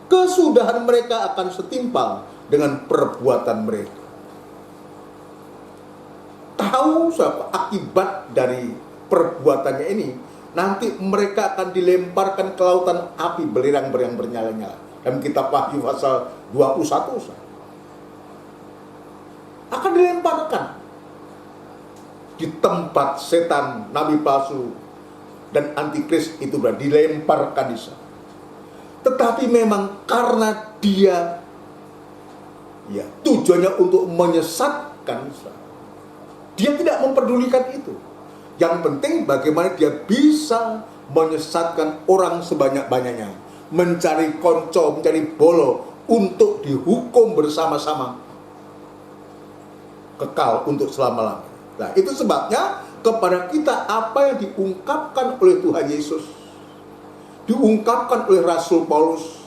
kesudahan mereka akan setimpal dengan perbuatan mereka. Tahu siapa akibat dari perbuatannya ini? Nanti mereka akan dilemparkan ke lautan api belerang-belerang bernyala-nyala. Dalam kitab Wahyu pasal 21. Akan dilemparkan di tempat setan, nabi palsu, dan antikris itu berarti dilemparkan di sana. Tetapi memang karena dia tujuannya untuk menyesatkan, dia tidak memperdulikan itu. Yang penting bagaimana dia bisa menyesatkan orang sebanyak-banyaknya, mencari konco, mencari bolo untuk dihukum bersama-sama kekal untuk selama-lamanya. Nah, itu sebabnya kepada kita apa yang diungkapkan oleh Tuhan Yesus, diungkapkan oleh Rasul Paulus,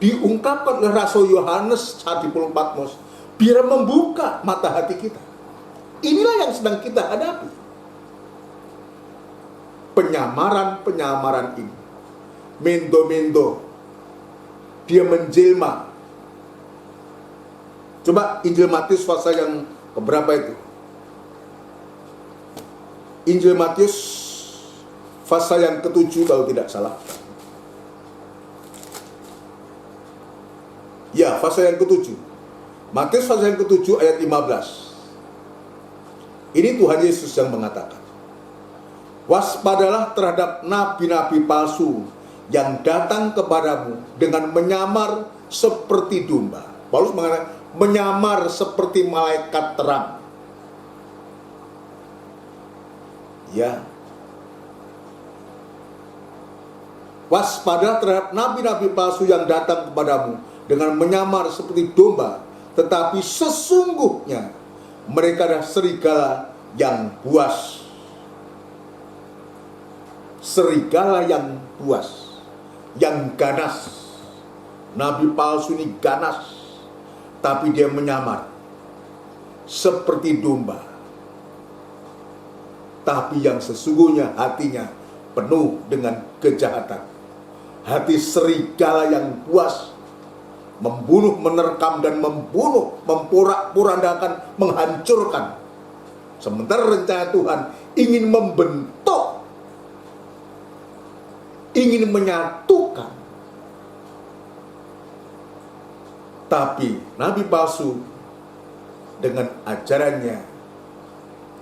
diungkapkan oleh Rasul Yohanes saat di Pulau Patmos, biar membuka mata hati kita. Inilah yang sedang kita hadapi. Penyamaran-penyamaran ini, mendo-mendo, dia menjelma. Coba Injil Matius pasal yang keberapa itu? Injil Matius pasal yang ke-7 kalau tidak salah. Ya, pasal yang ke-7. Matius pasal yang ke-7 ayat 15. Ini Tuhan Yesus yang mengatakan, waspadalah terhadap nabi-nabi palsu yang datang kepadamu dengan menyamar seperti domba. Paulus mengatakan menyamar seperti malaikat terang. Ya. Waspada terhadap nabi-nabi palsu yang datang kepadamu dengan menyamar seperti domba, tetapi sesungguhnya mereka adalah serigala yang buas. Serigala yang buas, yang ganas. Nabi palsu ini ganas, tapi dia menyamar seperti domba. Tapi yang sesungguhnya hatinya penuh dengan kejahatan. Hati serigala yang buas, membunuh, menerkam, dan membunuh, memporak-porandakan, menghancurkan. Sementara rencana Tuhan ingin membentuk, ingin menyatukan. Tapi nabi palsu dengan ajarannya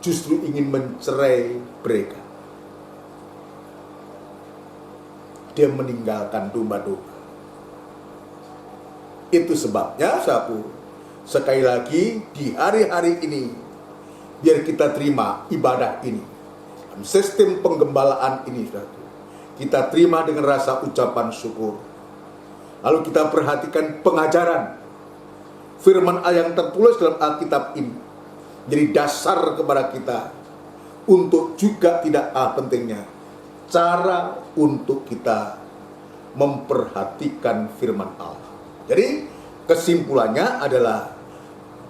justru ingin mencerai mereka. Dia meninggalkan domba-domba. Itu sebabnya, sahabat, sekali lagi di hari-hari ini, biar kita terima ibadah ini, sistem penggembalaan ini, sahabat, kita terima dengan rasa ucapan syukur. Lalu kita perhatikan pengajaran firman Allah yang tertulis dalam Alkitab ini, jadi dasar kepada kita untuk juga tidak pentingnya cara untuk kita memperhatikan firman Allah. Jadi kesimpulannya adalah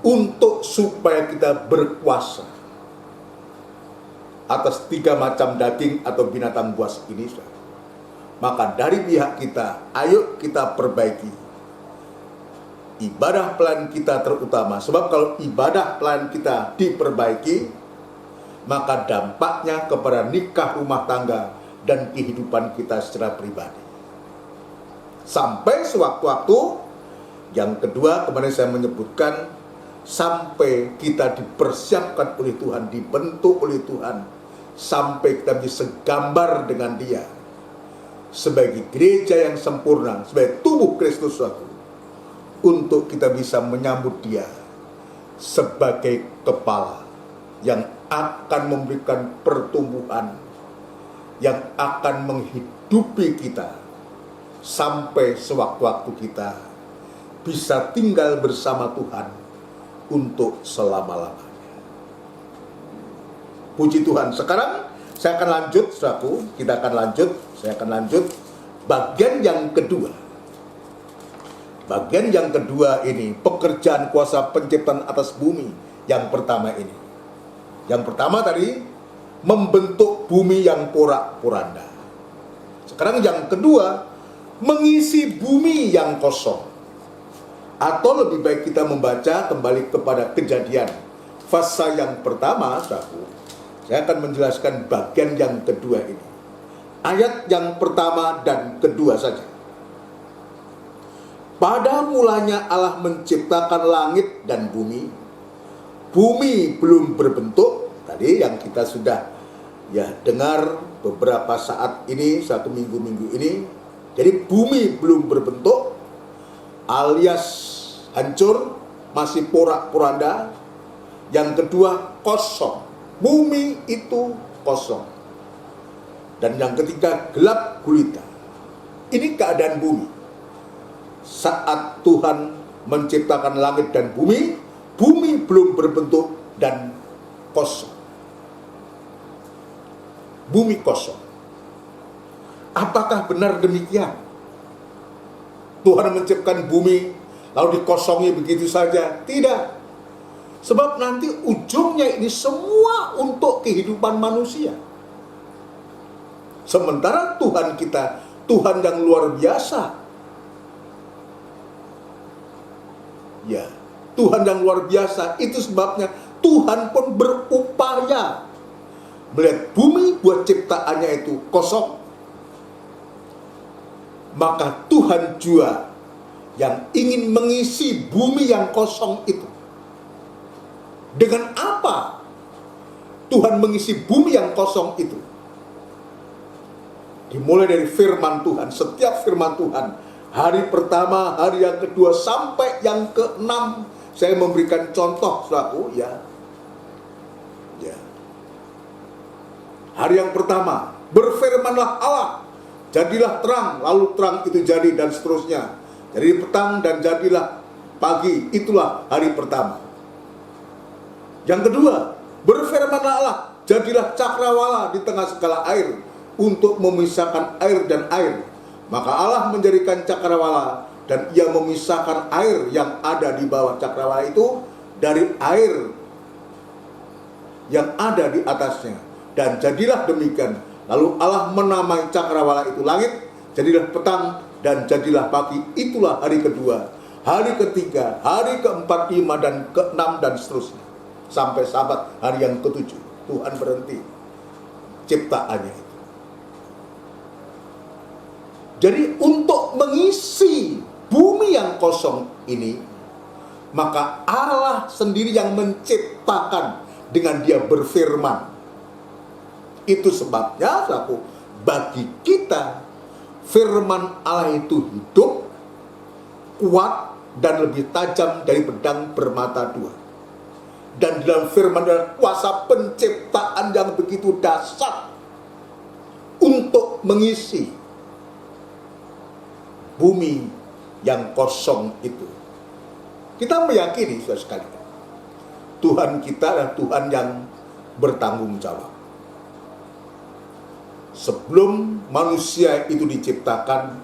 untuk supaya kita berkuasa atas 3 macam daging atau binatang buas ini, maka dari pihak kita, ayo kita perbaiki ibadah pelayan kita terutama. Sebab kalau ibadah pelayan kita diperbaiki, maka dampaknya kepada nikah, rumah tangga, dan kehidupan kita secara pribadi. Sampai sewaktu-waktu, yang kedua kemarin saya menyebutkan, sampai kita dipersiapkan oleh Tuhan, dibentuk oleh Tuhan, sampai kita menjadi segambar dengan Dia, sebagai gereja yang sempurna, sebagai tubuh Kristus suatu, untuk kita bisa menyambut Dia sebagai kepala yang akan memberikan pertumbuhan, yang akan menghidupi kita sampai sewaktu-waktu kita bisa tinggal bersama Tuhan untuk selama-lamanya. Puji Tuhan. Sekarang saya akan lanjut, saudaraku, saya akan lanjut bagian yang kedua. Bagian yang kedua ini, pekerjaan kuasa penciptaan atas bumi. Yang pertama ini. Yang pertama tadi, membentuk bumi yang porak-poranda. Sekarang yang kedua, mengisi bumi yang kosong. Atau lebih baik kita membaca kembali kepada Kejadian fase yang pertama, saudaraku. Saya akan menjelaskan bagian yang kedua ini. Ayat yang pertama dan kedua saja. Pada mulanya Allah menciptakan langit dan bumi. Bumi belum berbentuk. Tadi yang kita sudah dengar beberapa saat ini, satu minggu-minggu ini. Jadi bumi belum berbentuk, alias hancur, masih porak-poranda. Yang kedua, kosong. Bumi itu kosong. Dan yang ketiga, gelap gulita. Ini keadaan bumi. Saat Tuhan menciptakan langit dan bumi, bumi belum berbentuk dan kosong. Bumi kosong. Apakah benar demikian? Tuhan menciptakan bumi lalu dikosongi begitu saja? Tidak. Sebab nanti ujungnya ini semua untuk kehidupan manusia. Sementara Tuhan kita, Tuhan yang luar biasa. Ya, Tuhan yang luar biasa. Itu sebabnya Tuhan pun berupaya melihat bumi buat ciptaannya itu kosong. Maka Tuhan juga yang ingin mengisi bumi yang kosong itu. Dengan apa Tuhan mengisi bumi yang kosong itu? Dimulai dari firman Tuhan. Setiap firman Tuhan, hari pertama, hari yang kedua, sampai yang ke-6, saya memberikan contoh, saudaraku, ya. Hari yang pertama, berfirmanlah Allah, jadilah terang, lalu terang itu jadi, dan seterusnya. Jadi petang dan jadilah pagi, itulah hari pertama. Yang kedua, berfirmanlah Allah, jadilah cakrawala di tengah segala air, untuk memisahkan air dan air. Maka Allah menjadikan cakrawala, dan ia memisahkan air yang ada di bawah cakrawala itu dari air yang ada di atasnya. Dan jadilah demikian. Lalu Allah menamai cakrawala itu langit, jadilah petang dan jadilah pagi. Itulah hari kedua. Hari ketiga, hari keempat, lima, dan keenam, dan seterusnya. Sampai Sabat hari yang ketujuh, Tuhan berhenti ciptaannya itu. Jadi untuk mengisi bumi yang kosong ini, maka Allah sendiri yang menciptakan dengan dia berfirman. Itu sebabnya, bagi kita firman Allah itu hidup, kuat, dan lebih tajam dari pedang bermata dua. Dan dalam firman dan kuasa penciptaan yang begitu dahsyat untuk mengisi bumi yang kosong itu. Kita meyakini, saudara sekalian, Tuhan kita adalah Tuhan yang bertanggung jawab. Sebelum manusia itu diciptakan,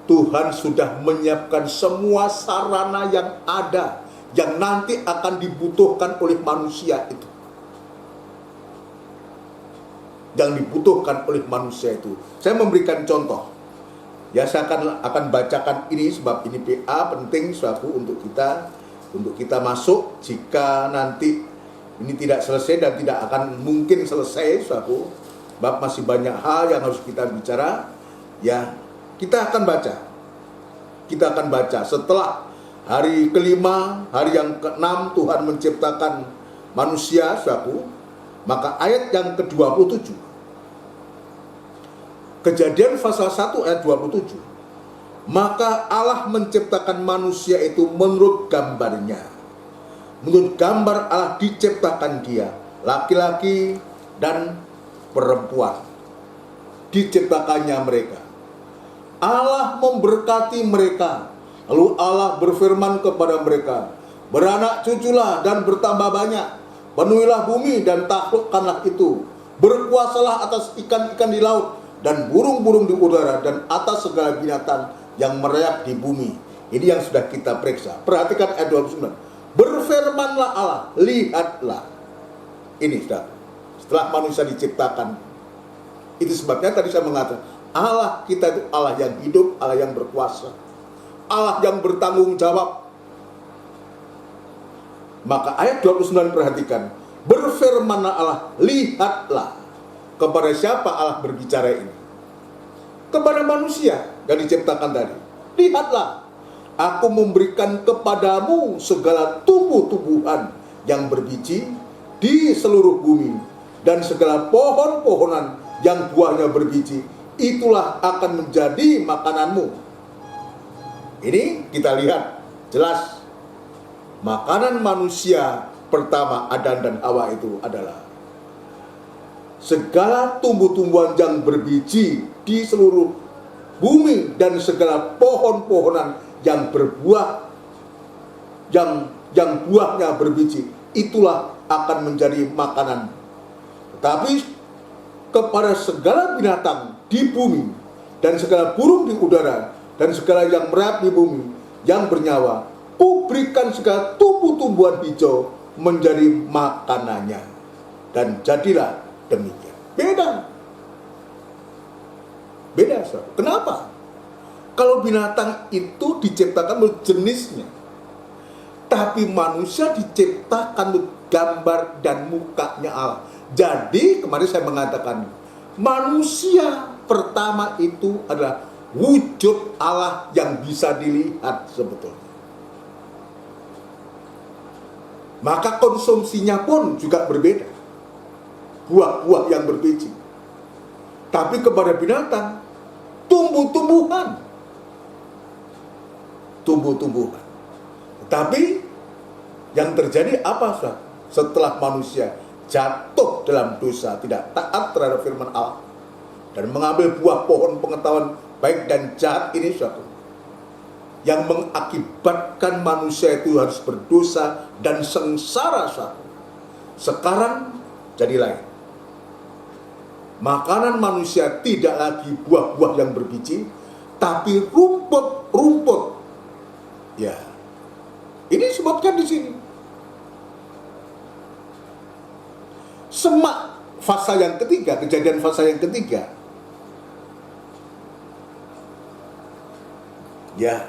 Tuhan sudah menyiapkan semua sarana yang ada, yang nanti akan dibutuhkan oleh manusia itu. Yang dibutuhkan oleh manusia itu. Saya memberikan contoh. Ya, saya akan bacakan ini sebab ini PA penting suatu untuk kita masuk. Jika nanti ini tidak selesai dan tidak akan mungkin selesai suatu, sebab masih banyak hal yang harus kita bicara. Ya, kita akan baca. Kita akan baca setelah hari kelima, hari yang ke-6 Tuhan menciptakan manusia, suatu. Maka ayat yang ke-27, Kejadian pasal 1 ayat 27. Maka Allah menciptakan manusia itu menurut gambarnya. Menurut gambar Allah diciptakan dia, laki-laki dan perempuan. Diciptakannya mereka. Allah memberkati mereka. Lalu Allah berfirman kepada mereka, beranak cuculah dan bertambah banyak. Penuhilah bumi dan taklukkanlah itu. Berkuasalah atas ikan-ikan di laut dan burung-burung di udara dan atas segala binatang yang merayap di bumi. Ini yang sudah kita periksa. Perhatikan ayat 29. Berfirmanlah Allah, lihatlah. Ini sudah setelah manusia diciptakan. Itu sebabnya tadi saya mengatakan Allah kita itu Allah yang hidup, Allah yang berkuasa, Allah yang bertanggung jawab. Maka ayat 29 perhatikan, berfirmanlah Allah, lihatlah. Kepada siapa Allah berbicara ini? Kepada manusia yang diciptakan tadi. Lihatlah, aku memberikan kepadamu segala tumbuh-tumbuhan yang berbiji di seluruh bumi, dan segala pohon-pohonan yang buahnya berbiji, itulah akan menjadi makananmu. Ini kita lihat jelas, makanan manusia pertama Adam dan Hawa itu adalah segala tumbuh-tumbuhan yang berbiji di seluruh bumi dan segala pohon-pohonan yang berbuah, yang buahnya berbiji, itulah akan menjadi makanan. Tetapi kepada segala binatang di bumi dan segala burung di udara dan segala yang merayap di bumi yang bernyawa, kuberikan segala tumbuh-tumbuhan hijau menjadi makanannya. Dan jadilah demikian. Beda. Kenapa? Kalau binatang itu diciptakan menurut jenisnya, tapi manusia diciptakan menurut gambar dan mukanya Allah. Jadi kemarin saya mengatakan, manusia pertama itu adalah wujud Allah yang bisa dilihat sebetulnya. Maka konsumsinya pun juga berbeda. Buah-buah yang berbiji. Tapi kepada binatang, tumbuh-tumbuhan. Tapi yang terjadi apa? Setelah manusia jatuh dalam dosa, tidak taat terhadap firman Allah, dan mengambil buah pohon pengetahuan baik dan jahat ini, suatu yang mengakibatkan manusia itu harus berdosa dan sengsara. Suatu sekarang jadi lain. Makanan manusia tidak lagi buah-buah yang berbiji, tapi rumput-rumput. Ya, ini disebutkan di sini. Semak fasa yang ketiga, kejadian fasa yang ketiga. Ya,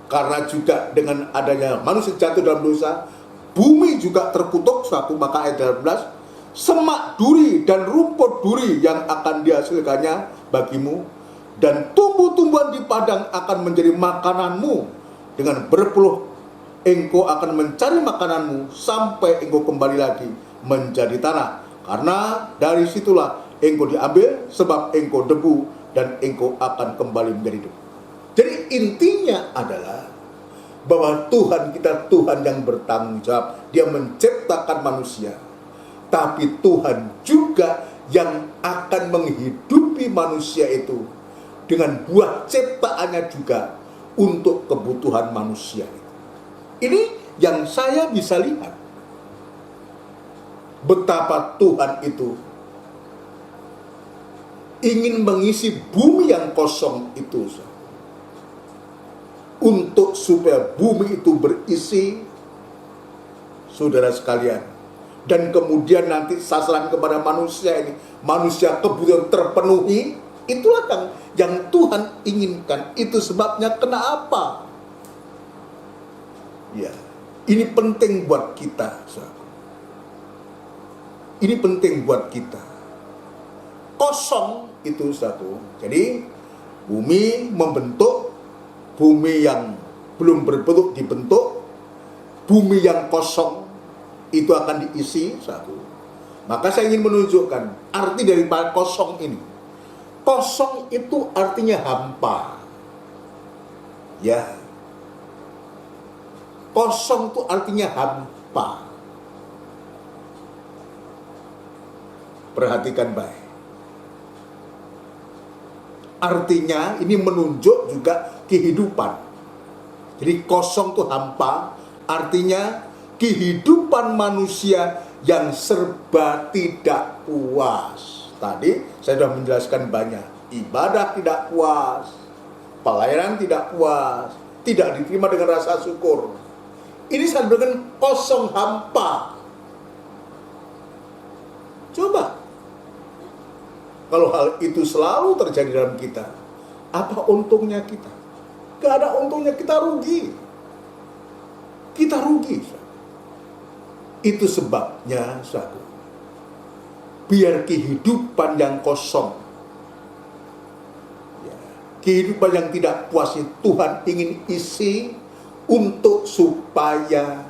karena juga dengan adanya manusia jatuh dalam dosa, bumi juga terkutuk. Suatu maka ayat 18, semak duri dan rumput duri yang akan dihasilkannya bagimu, dan tumbuh-tumbuhan di padang akan menjadi makananmu. Dengan berpuluh engkau akan mencari makananmu sampai engkau kembali lagi menjadi tanah, karena dari situlah engkau diambil, sebab engkau debu dan engkau akan kembali menjadi debu. Jadi intinya adalah bahwa Tuhan kita Tuhan yang bertanggung jawab. Dia menciptakan manusia, tapi Tuhan juga yang akan menghidupi manusia itu dengan buah ciptaannya juga untuk kebutuhan manusia. Ini yang saya bisa lihat, betapa Tuhan itu ingin mengisi bumi yang kosong itu, untuk supaya bumi itu berisi, saudara sekalian, dan kemudian nanti sasaran kepada manusia ini, manusia kebutuhan terpenuhi. Itulah yang Tuhan inginkan. Itu sebabnya kenapa? Ya, ini penting buat kita. Ini penting buat kita. Kosong itu satu. Jadi bumi membentuk, bumi yang belum berbentuk dibentuk, bumi yang kosong itu akan diisi satu. Maka saya ingin menunjukkan arti daripada kosong ini. Kosong itu artinya hampa. Ya. Kosong itu artinya hampa. Perhatikan baik. Artinya ini menunjuk juga kehidupan. Jadi kosong itu hampa, artinya kehidupan manusia yang serba tidak puas. Tadi saya sudah menjelaskan banyak. Ibadah tidak puas, pelayanan tidak puas, tidak diterima dengan rasa syukur. Ini saya bilang kosong hampa. Coba Kalau hal itu selalu terjadi dalam kita, apa untungnya kita? Gak ada untungnya, kita rugi. Kita rugi. Itu sebabnya, saudara, biar kehidupan yang kosong, ya, kehidupan yang tidak puas itu Tuhan ingin isi untuk supaya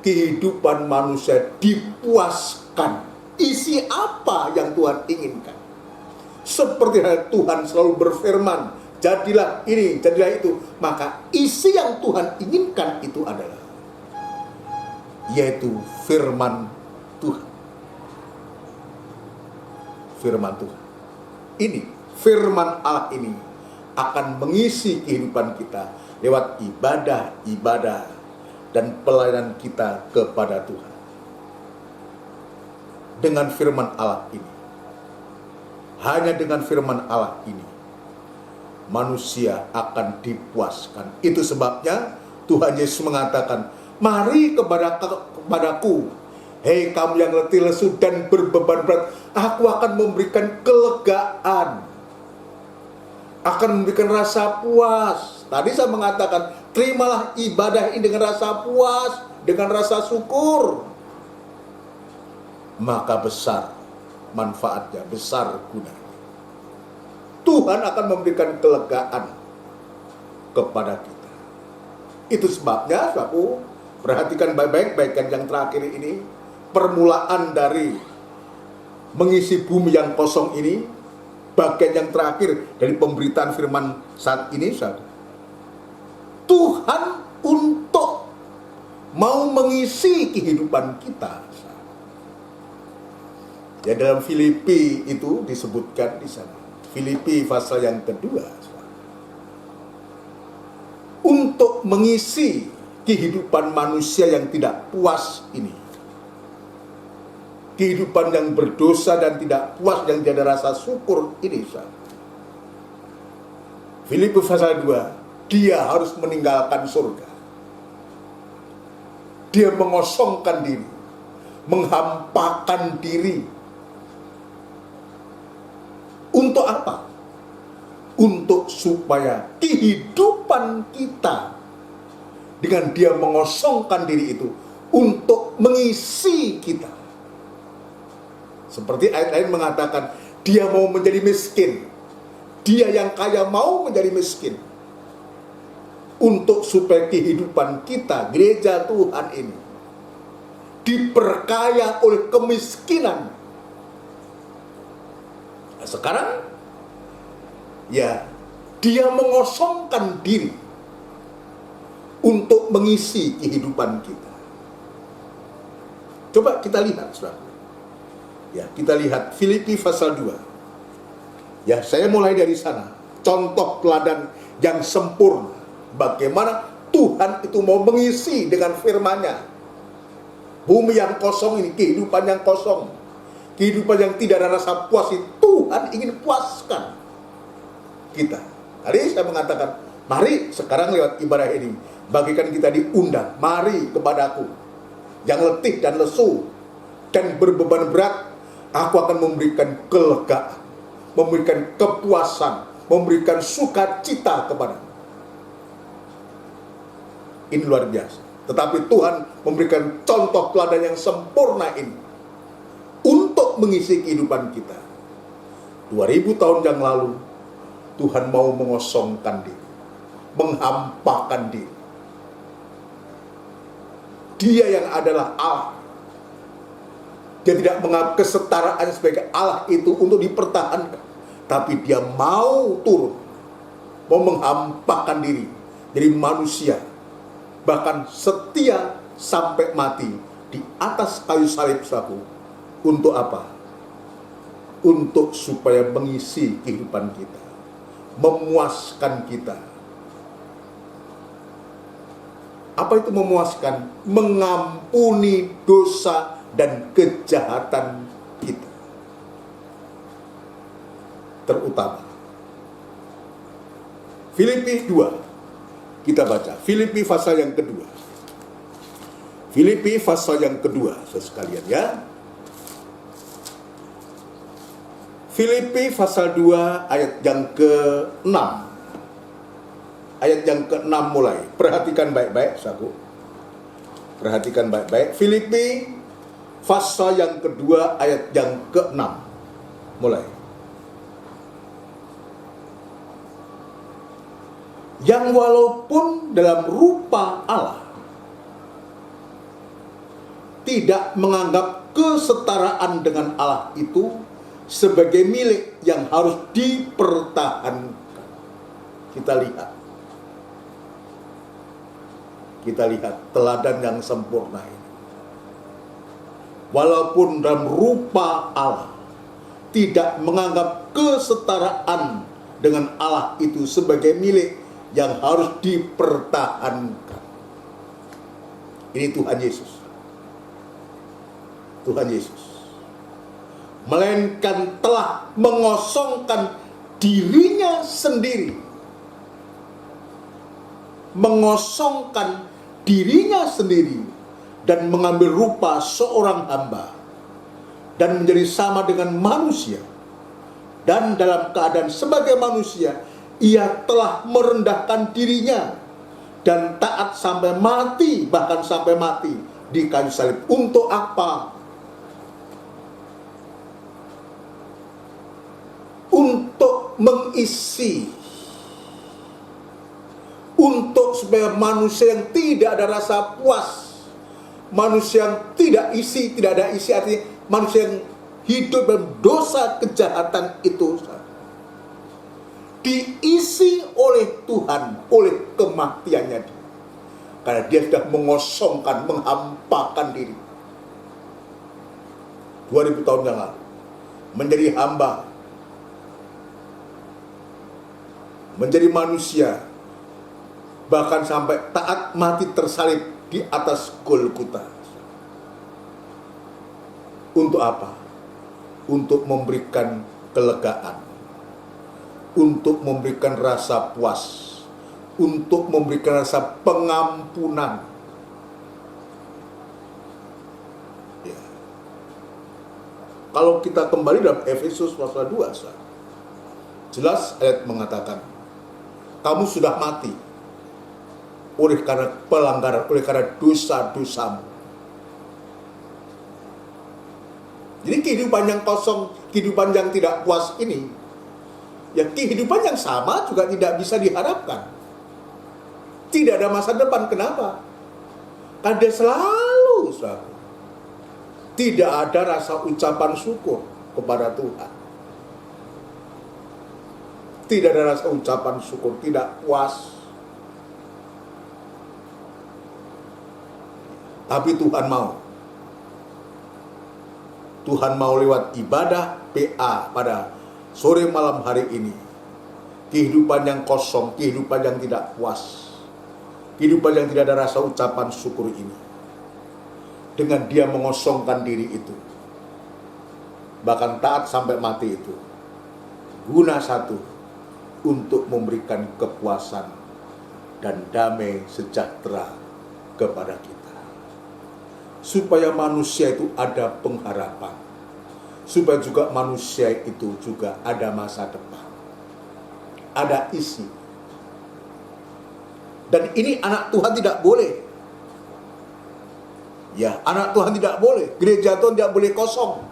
kehidupan manusia dipuaskan. Isi apa yang Tuhan inginkan? Seperti Tuhan selalu berfirman, jadilah ini, jadilah itu. Maka isi yang Tuhan inginkan itu adalah, yaitu firman Tuhan. Firman Tuhan. Ini, firman Allah ini akan mengisi kehidupan kita lewat ibadah-ibadah dan pelayanan kita kepada Tuhan. Dengan firman Allah ini, hanya dengan firman Allah ini, manusia akan dipuaskan. Itu sebabnya Tuhan Yesus mengatakan, mari kepadaku, hei kamu yang letih lesu dan berbeban berat, aku akan memberikan kelegaan, akan memberikan rasa puas. Tadi saya mengatakan, terimalah ibadah ini dengan rasa puas, dengan rasa syukur. Maka besar manfaatnya, besar gunanya. Tuhan akan memberikan kelegaan kepada kita. Itu sebabnya, saudaraku, perhatikan baik-baik bagian yang terakhir ini, permulaan dari mengisi bumi yang kosong ini, bagian yang terakhir dari pemberitaan firman saat ini, saudara. Tuhan untuk mau mengisi kehidupan kita. Ya, dalam Filipi itu disebutkan di sana. Filipi pasal yang kedua. Untuk mengisi kehidupan manusia yang tidak puas ini. Kehidupan yang berdosa dan tidak puas, yang tidak ada rasa syukur ini. Filipi pasal 2, dia harus meninggalkan surga. Dia mengosongkan diri, menghampakan diri. Untuk apa? Untuk supaya kehidupan kita, dengan dia mengosongkan diri itu, untuk mengisi kita. Seperti ayat lain mengatakan, dia mau menjadi miskin. Dia yang kaya mau menjadi miskin. Untuk supaya kehidupan kita, gereja Tuhan ini, diperkaya oleh kemiskinan. Sekarang, ya, dia mengosongkan diri untuk mengisi kehidupan kita. Coba kita lihat, saudara. Ya, kita lihat Filipi pasal 2. Ya, saya mulai dari sana. Contoh teladan yang sempurna. Bagaimana Tuhan itu mau mengisi dengan firman-Nya. Bumi yang kosong ini, kehidupan yang kosong. Kehidupan yang tidak ada rasa puas itu Tuhan ingin puaskan kita. Tadi saya mengatakan, mari sekarang lewat ibadah ini, bagikan kita diundang, mari kepadaku, yang letih dan lesu dan berbeban berat, aku akan memberikan kelegaan, memberikan kepuasan, memberikan sukacita kepadamu. Ini luar biasa. Tetapi Tuhan memberikan contoh teladan yang sempurna ini untuk mengisi kehidupan kita. 2000 tahun yang lalu, Tuhan mau mengosongkan diri, menghampakan diri. Dia yang adalah Allah. Dia tidak menganggap kesetaraan sebagai Allah itu untuk dipertahankan. Tapi dia mau turun, mau menghampakan diri jadi manusia, bahkan setia sampai mati di atas kayu salib saku. Untuk apa? Untuk supaya mengisi kehidupan kita, memuaskan kita. Apa itu memuaskan? Mengampuni dosa dan kejahatan kita. Terutama Filipi 2. Kita baca Filipi pasal yang kedua. Filipi pasal yang kedua, sekalian ya. Filipi pasal 2 ayat yang ke-6. Ayat yang ke-6 mulai. Perhatikan baik-baik, saudaraku. Perhatikan baik-baik. Filipi pasal yang kedua ayat yang ke-6 mulai. Yang walaupun dalam rupa Allah tidak menganggap kesetaraan dengan Allah itu sebagai milik yang harus dipertahankan. Kita lihat teladan yang sempurna ini. Walaupun dalam rupa Allah tidak menganggap kesetaraan dengan Allah itu sebagai milik yang harus dipertahankan. Ini Tuhan Yesus. Tuhan Yesus. Melainkan telah mengosongkan dirinya sendiri. Mengosongkan dirinya sendiri dan mengambil rupa seorang hamba dan menjadi sama dengan manusia. Dan dalam keadaan sebagai manusia, ia telah merendahkan dirinya dan taat sampai mati, bahkan sampai mati di kayu salib. Untuk apa? Untuk mengisi, untuk supaya manusia yang tidak ada rasa puas, manusia yang tidak ada isi, artinya manusia yang hidup dalam dosa kejahatan itu diisi oleh Tuhan, oleh kematiannya dia. Karena dia sudah mengosongkan, menghampakan diri 2000 tahun yang lalu menjadi hamba, menjadi manusia, bahkan sampai taat mati tersalib di atas Golgota. Untuk apa? Untuk memberikan kelegaan, untuk memberikan rasa puas, untuk memberikan rasa pengampunan. Ya. Kalau kita kembali dalam Efesus pasal 2, jelas ayat mengatakan, kamu sudah mati oleh karena pelanggaran, oleh karena dosa-dosamu. Jadi kehidupan yang kosong, kehidupan yang tidak puas ini, ya kehidupan yang sama juga tidak bisa diharapkan. Tidak ada masa depan. Kenapa? Karena dia selalu tidak ada rasa ucapan syukur kepada Tuhan. Tidak ada rasa ucapan syukur, tidak puas. Tapi Tuhan mau lewat ibadah PA pada sore malam hari ini. Kehidupan yang kosong, kehidupan yang tidak puas, kehidupan yang tidak ada rasa ucapan syukur ini, dengan dia mengosongkan diri itu, bahkan taat sampai mati itu, guna satu, untuk memberikan kepuasan dan damai sejahtera kepada kita. Supaya manusia itu ada pengharapan. Supaya juga manusia itu juga ada masa depan. Ada isi. Dan ini anak Tuhan tidak boleh. Ya, anak Tuhan tidak boleh. Gereja Tuhan tidak boleh kosong.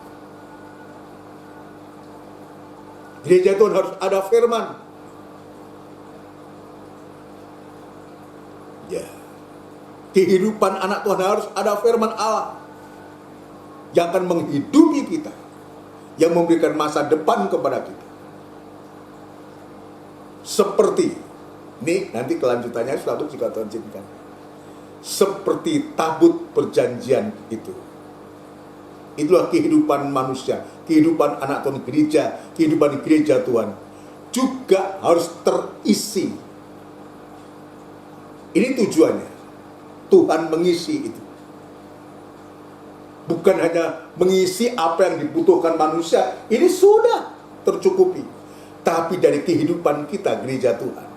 Gereja Tuhan harus ada firman. Ya, kehidupan anak Tuhan harus ada firman Allah yang akan menghidupi kita, yang memberikan masa depan kepada kita. Seperti ini, nanti kelanjutannya suatu jika Tuhan izinkan. Seperti tabut perjanjian itu. Itulah kehidupan manusia, kehidupan anak Tuhan gereja, kehidupan gereja Tuhan juga harus terisi. Ini tujuannya. Tuhan mengisi itu. Bukan hanya mengisi apa yang dibutuhkan manusia. Ini sudah tercukupi. Tapi dari kehidupan kita, gereja Tuhan,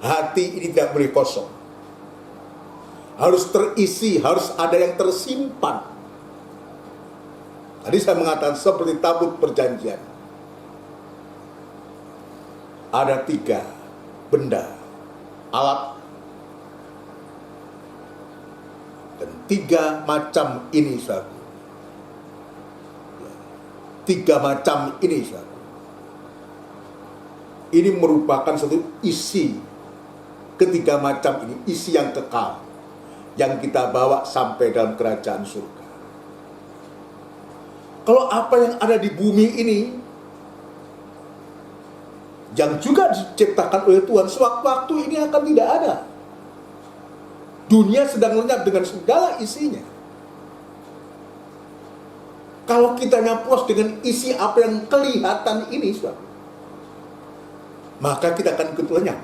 hati ini tidak boleh kosong. Harus terisi, harus ada yang tersimpan. Tadi saya mengatakan seperti tabut perjanjian. Ada 3 benda, alat, dan 3 macam ini, saudara. 3 macam ini, saudara. Ini merupakan satu isi. Ketiga macam ini isi yang kekal, yang kita bawa sampai dalam kerajaan surga. Kalau apa yang ada di bumi ini, yang juga diciptakan oleh Tuhan, sewaktu-waktu ini akan tidak ada. Dunia sedang lenyap dengan segala isinya. Kalau kita puas dengan isi apa yang kelihatan ini, saudara, maka kita akan ikut lenyap.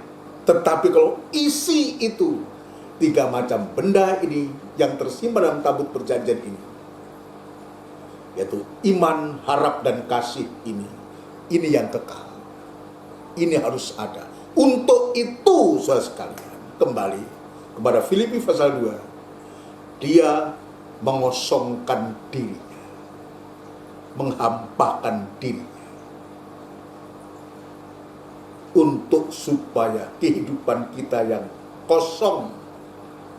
Tetapi kalau isi itu 3 macam benda ini yang tersimpan dalam tabut perjanjian ini, yaitu iman, harap, dan kasih ini yang kekal. Ini harus ada. Untuk itu, saudara sekalian, kembali kepada Filipi pasal 2, dia mengosongkan dirinya, menghampakan dirinya, untuk supaya kehidupan kita yang kosong,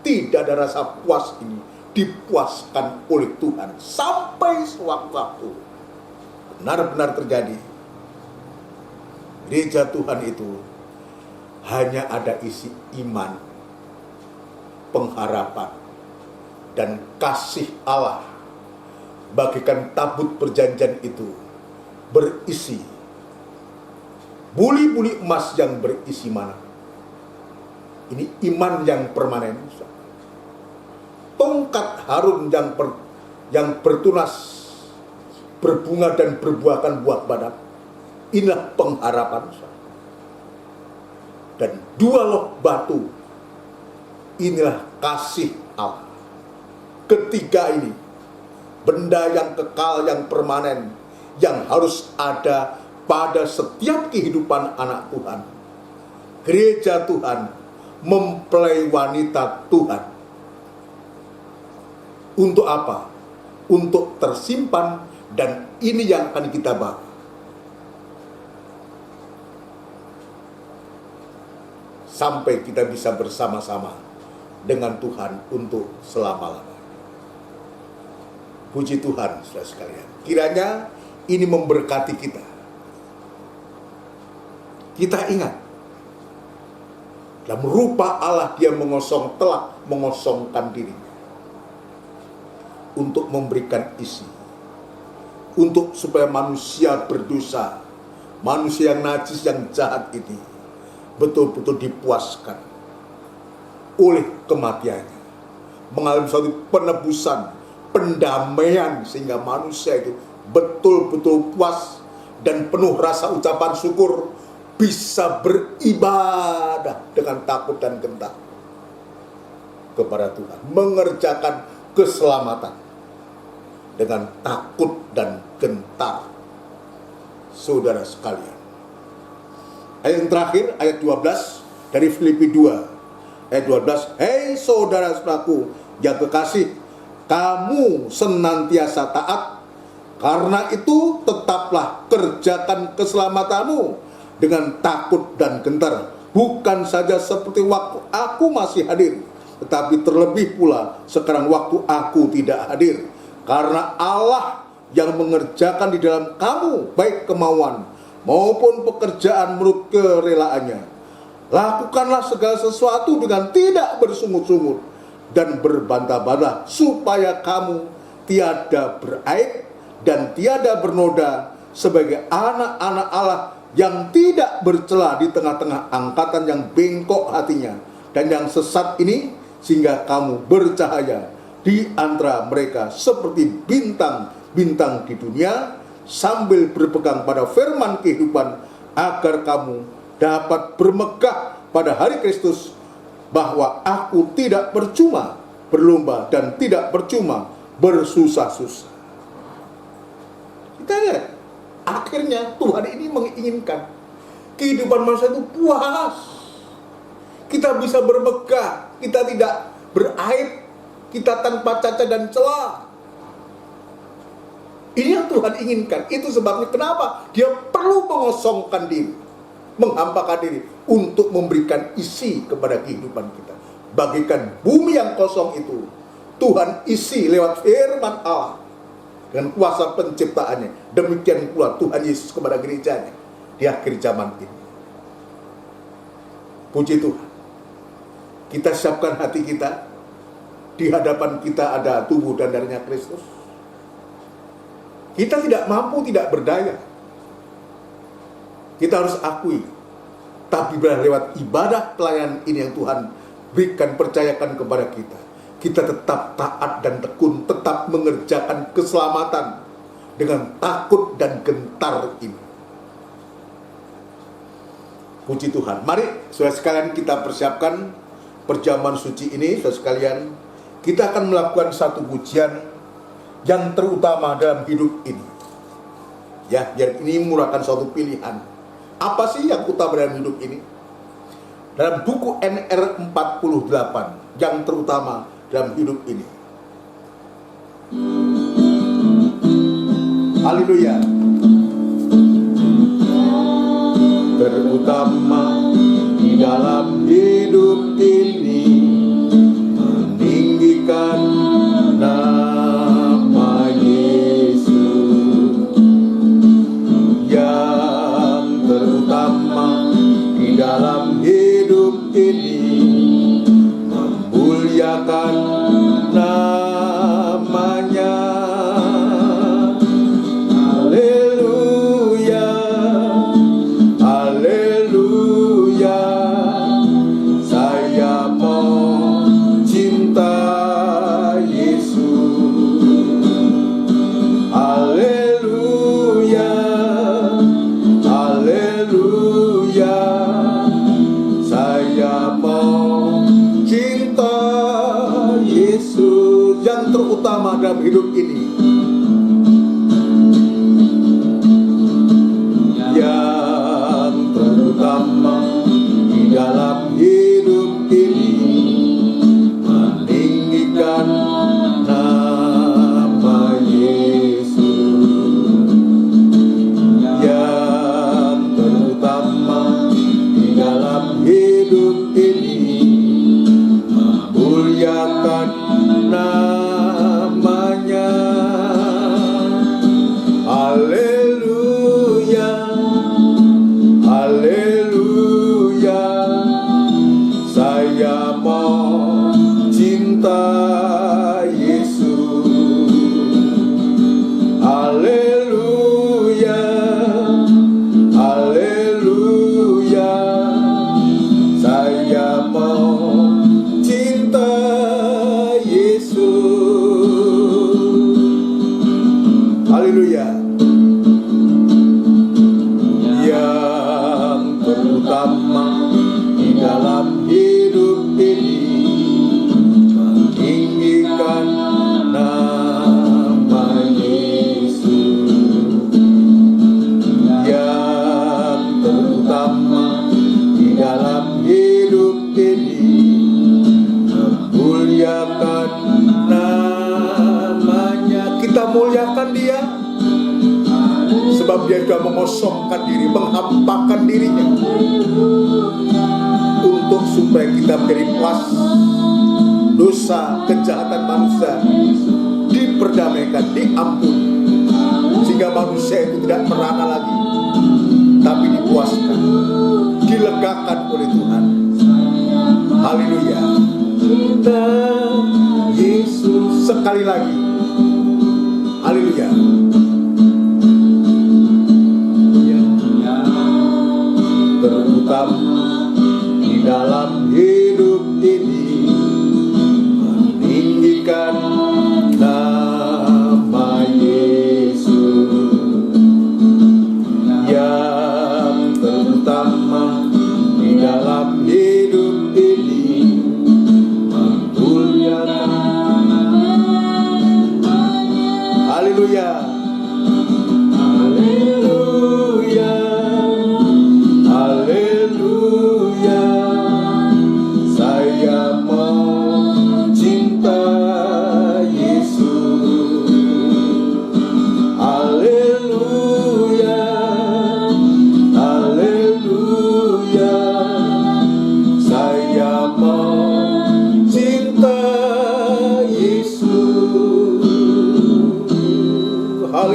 tidak ada rasa puas ini, dipuaskan oleh Tuhan sampai sewaktu-waktu benar-benar terjadi. Gereja Tuhan itu hanya ada isi iman, pengharapan, dan kasih Allah. Bagikan tabut perjanjian itu berisi buli-buli emas yang berisi mana? Ini iman yang permanen. Tongkat Harun yang bertunas, berbunga dan berbuahkan buah badak. Inilah pengharapan. Dan 2 loh batu, inilah kasih Allah. Ketiga ini, benda yang kekal, yang permanen, yang harus ada pada setiap kehidupan anak Tuhan. Gereja Tuhan, mempelai wanita Tuhan. Untuk apa? Untuk tersimpan, dan ini yang akan kita bawa sampai kita bisa bersama-sama dengan Tuhan untuk selama-lamanya. Puji Tuhan, saudara sekalian. Kiranya ini memberkati kita. Kita ingat, dalam rupa Allah dia telah mengosongkan dirinya untuk memberikan isi, untuk supaya manusia berdosa, manusia yang najis, yang jahat ini betul-betul dipuaskan oleh kematiannya, mengalami suatu penebusan, pendamaian, sehingga manusia itu betul-betul puas dan penuh rasa ucapan syukur, bisa beribadah dengan takut dan gentar kepada Tuhan, mengerjakan keselamatan dengan takut dan gentar. Saudara sekalian, ayat yang terakhir, ayat 12 dari Filipi 2 ayat 12. Hei saudara-saudaraku yang kekasih, kamu senantiasa taat. Karena itu tetaplah kerjakan keselamatanmu dengan takut dan gentar, bukan saja seperti waktu aku masih hadir, tetapi terlebih pula sekarang waktu aku tidak hadir. Karena Allah yang mengerjakan di dalam kamu baik kemauan maupun pekerjaan menurut kerelaannya. Lakukanlah segala sesuatu dengan tidak bersungut-sungut dan berbantah-bantah, supaya kamu tiada beraib dan tiada bernoda sebagai anak-anak Allah yang tidak bercela di tengah-tengah angkatan yang bengkok hatinya dan yang sesat ini, sehingga kamu bercahaya di antara mereka seperti bintang-bintang di dunia, sambil berpegang pada firman kehidupan, agar kamu dapat bermegah pada hari Kristus, bahwa aku tidak percuma berlomba dan tidak percuma bersusah-susah. Kita lihat, akhirnya Tuhan ini menginginkan kehidupan manusia itu puas. Kita bisa bermegah, kita tidak beraib, kita tanpa cacat dan celah. Ini yang Tuhan inginkan. Itu sebabnya kenapa Dia perlu mengosongkan diri, menghampakan diri untuk memberikan isi kepada kehidupan kita. Bagikan bumi yang kosong itu Tuhan isi lewat firman Allah dengan kuasa penciptaannya. Demikian pula Tuhan Yesus kepada gerejanya di akhir zaman ini. Puji Tuhan. Kita siapkan hati kita. Di hadapan kita ada tubuh dan darahnya Kristus. Kita tidak mampu, tidak berdaya. Kita harus akui. Tapi lewat ibadah pelayanan ini yang Tuhan berikan, percayakan kepada kita, kita tetap taat dan tekun, tetap mengerjakan keselamatan dengan takut dan gentar ini. Puji Tuhan. Mari saudara sekalian kita persiapkan perjamuan suci ini. Saudara sekalian, kita akan melakukan satu pujian yang terutama dalam hidup ini. Ya, biar ini merupakan suatu pilihan. Apa sih yang utama dalam hidup ini? Dalam buku NR 48, yang terutama dalam hidup ini. Haleluya. Terutama di dalam hidup ini, meninggikan nama Yesus. Yang terutama di dalam hidup ini, memuliakan namanya. Haleluya, haleluya. Saya mau cinta Yesus. Haleluya, haleluya. Saya mau cinta Yesus. Yang terutama dalam hidup ini, yang terutama di dalam hidup ini, meninggikan nama Yesus. Yang terutama di dalam hidup ini, memuliakan namanya. Haleluya, haleluya. Saya mau cinta Yesus. Haleluya, haleluya. Saya mau cinta Yesus. Haleluya. Yang terutama di dalam hidup ini, meninggikan nama Yesus. Yang terutama di dalam hidup ini, memuliakan namanya. Kita muliakan Dia, sebab Dia sudah mengosongkan diri, menghampakan dirinya untuk supaya kita menjadi puas. Dosa, kejahatan manusia diperdamaikan, diampuni, sehingga manusia itu tidak merana lagi, tapi dipuaskan, dilegakan oleh Tuhan. Haleluya. Cinta Yesus. Sekali lagi, haleluya. Terutama di dalam hidup ini, meninggikan nama Yesus. Yang terutama di dalam hidup ini, memuliakan. Haleluya, haleluya, haleluya. Saya mau cinta Yesus.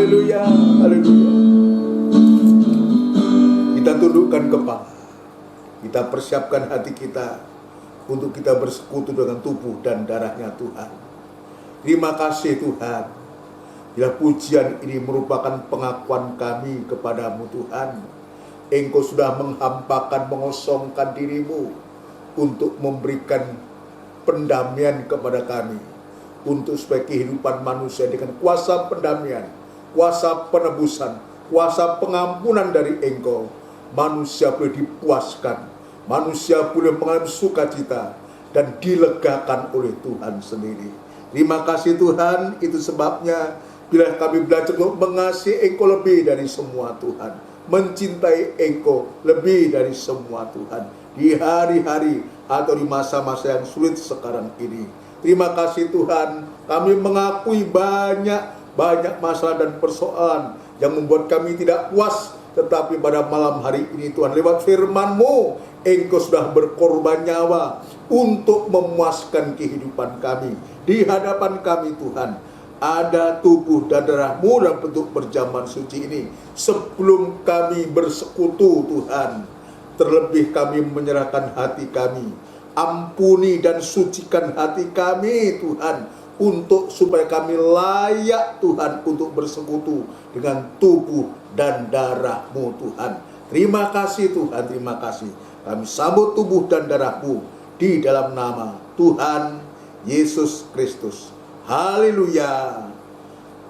Haleluya, haleluya. Kita tundukkan kepala. Kita persiapkan hati kita untuk kita bersekutu dengan tubuh dan darahnya Tuhan. Terima kasih Tuhan. Bila pujian ini merupakan pengakuan kami kepadamu Tuhan. Engkau sudah menghampakan, mengosongkan dirimu untuk memberikan pendamaian kepada kami. Untuk supaya kehidupan manusia dengan kuasa pendamaian, kuasa penebusan, kuasa pengampunan dari Engkau, manusia boleh dipuaskan, manusia boleh mengalami sukacita dan dilegakan oleh Tuhan sendiri. Terima kasih Tuhan, itu sebabnya bila kami belajar untuk mengasihi Engkau lebih dari semua Tuhan, mencintai Engkau lebih dari semua Tuhan, di hari-hari atau di masa-masa yang sulit sekarang ini. Terima kasih Tuhan, kami mengakui banyak masalah dan persoalan yang membuat kami tidak puas. Tetapi pada malam hari ini Tuhan, lewat firman-Mu, Engkau sudah berkorban nyawa untuk memuaskan kehidupan kami. Di hadapan kami Tuhan, ada tubuh dan darah-Mu dalam bentuk perjamuan suci ini. Sebelum kami bersekutu Tuhan, terlebih kami menyerahkan hati kami. Ampuni dan sucikan hati kami Tuhan, untuk supaya kami layak Tuhan untuk bersekutu dengan tubuh dan darah-Mu Tuhan. Terima kasih Tuhan, terima kasih. Kami sambut tubuh dan darah-Mu di dalam nama Tuhan Yesus Kristus. Haleluya.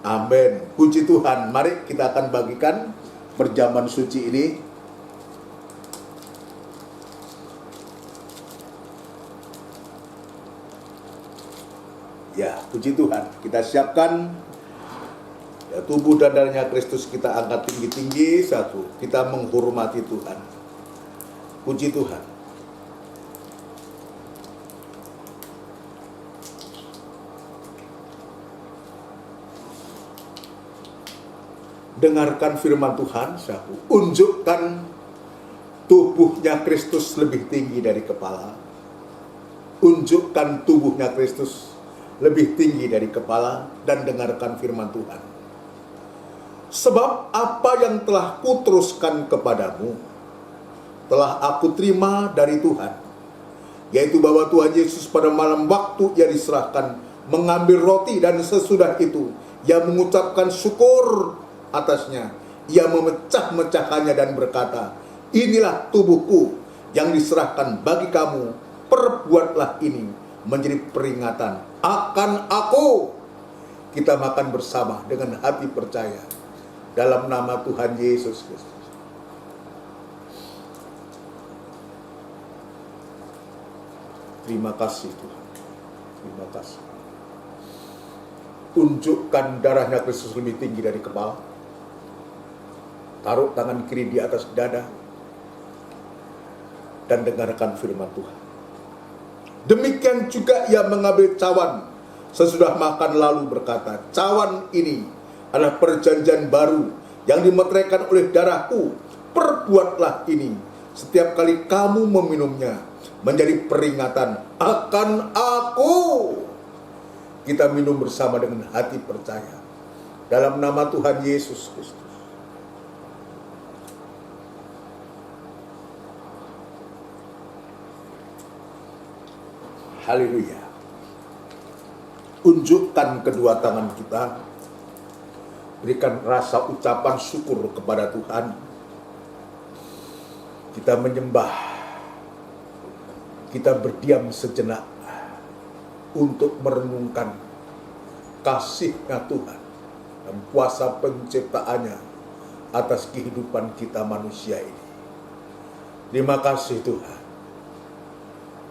Amin. Puji Tuhan. Mari kita akan bagikan perjamuan suci ini. Ya, puji Tuhan. Kita siapkan ya, tubuh dan darahnya Kristus, kita angkat tinggi-tinggi. Satu, kita menghormati Tuhan. Puji Tuhan. Dengarkan firman Tuhan. Satu, unjukkan tubuhnya Kristus lebih tinggi dari kepala. Unjukkan tubuhnya Kristus lebih tinggi dari kepala, dan dengarkan firman Tuhan. Sebab apa yang telah kuteruskan kepadamu, telah aku terima dari Tuhan, yaitu bahwa Tuhan Yesus pada malam waktu Ia diserahkan, mengambil roti, dan sesudah itu Ia mengucapkan syukur atasnya. Ia memecah-mecahkannya dan berkata, inilah tubuhku yang diserahkan bagi kamu, perbuatlah ini menjadi peringatan akan aku. Kita makan bersama dengan hati percaya dalam nama Tuhan Yesus Kristus. Terima kasih Tuhan. Terima kasih. Tunjukkan darahnya Kristus lebih tinggi dari kepala. Taruh tangan kiri di atas dada dan dengarkan firman Tuhan. Demikian juga Ia mengambil cawan sesudah makan lalu berkata, cawan ini adalah perjanjian baru yang dimeteraikan oleh darahku. Perbuatlah ini setiap kali kamu meminumnya menjadi peringatan akan aku. Kita minum bersama dengan hati percaya dalam nama Tuhan Yesus Kristus. Haleluya. Unjukkan kedua tangan kita. Berikan rasa ucapan syukur kepada Tuhan. Kita menyembah. Kita berdiam sejenak untuk merenungkan kasih-Nya Tuhan dan kuasa penciptaannya atas kehidupan kita manusia ini. Terima kasih Tuhan.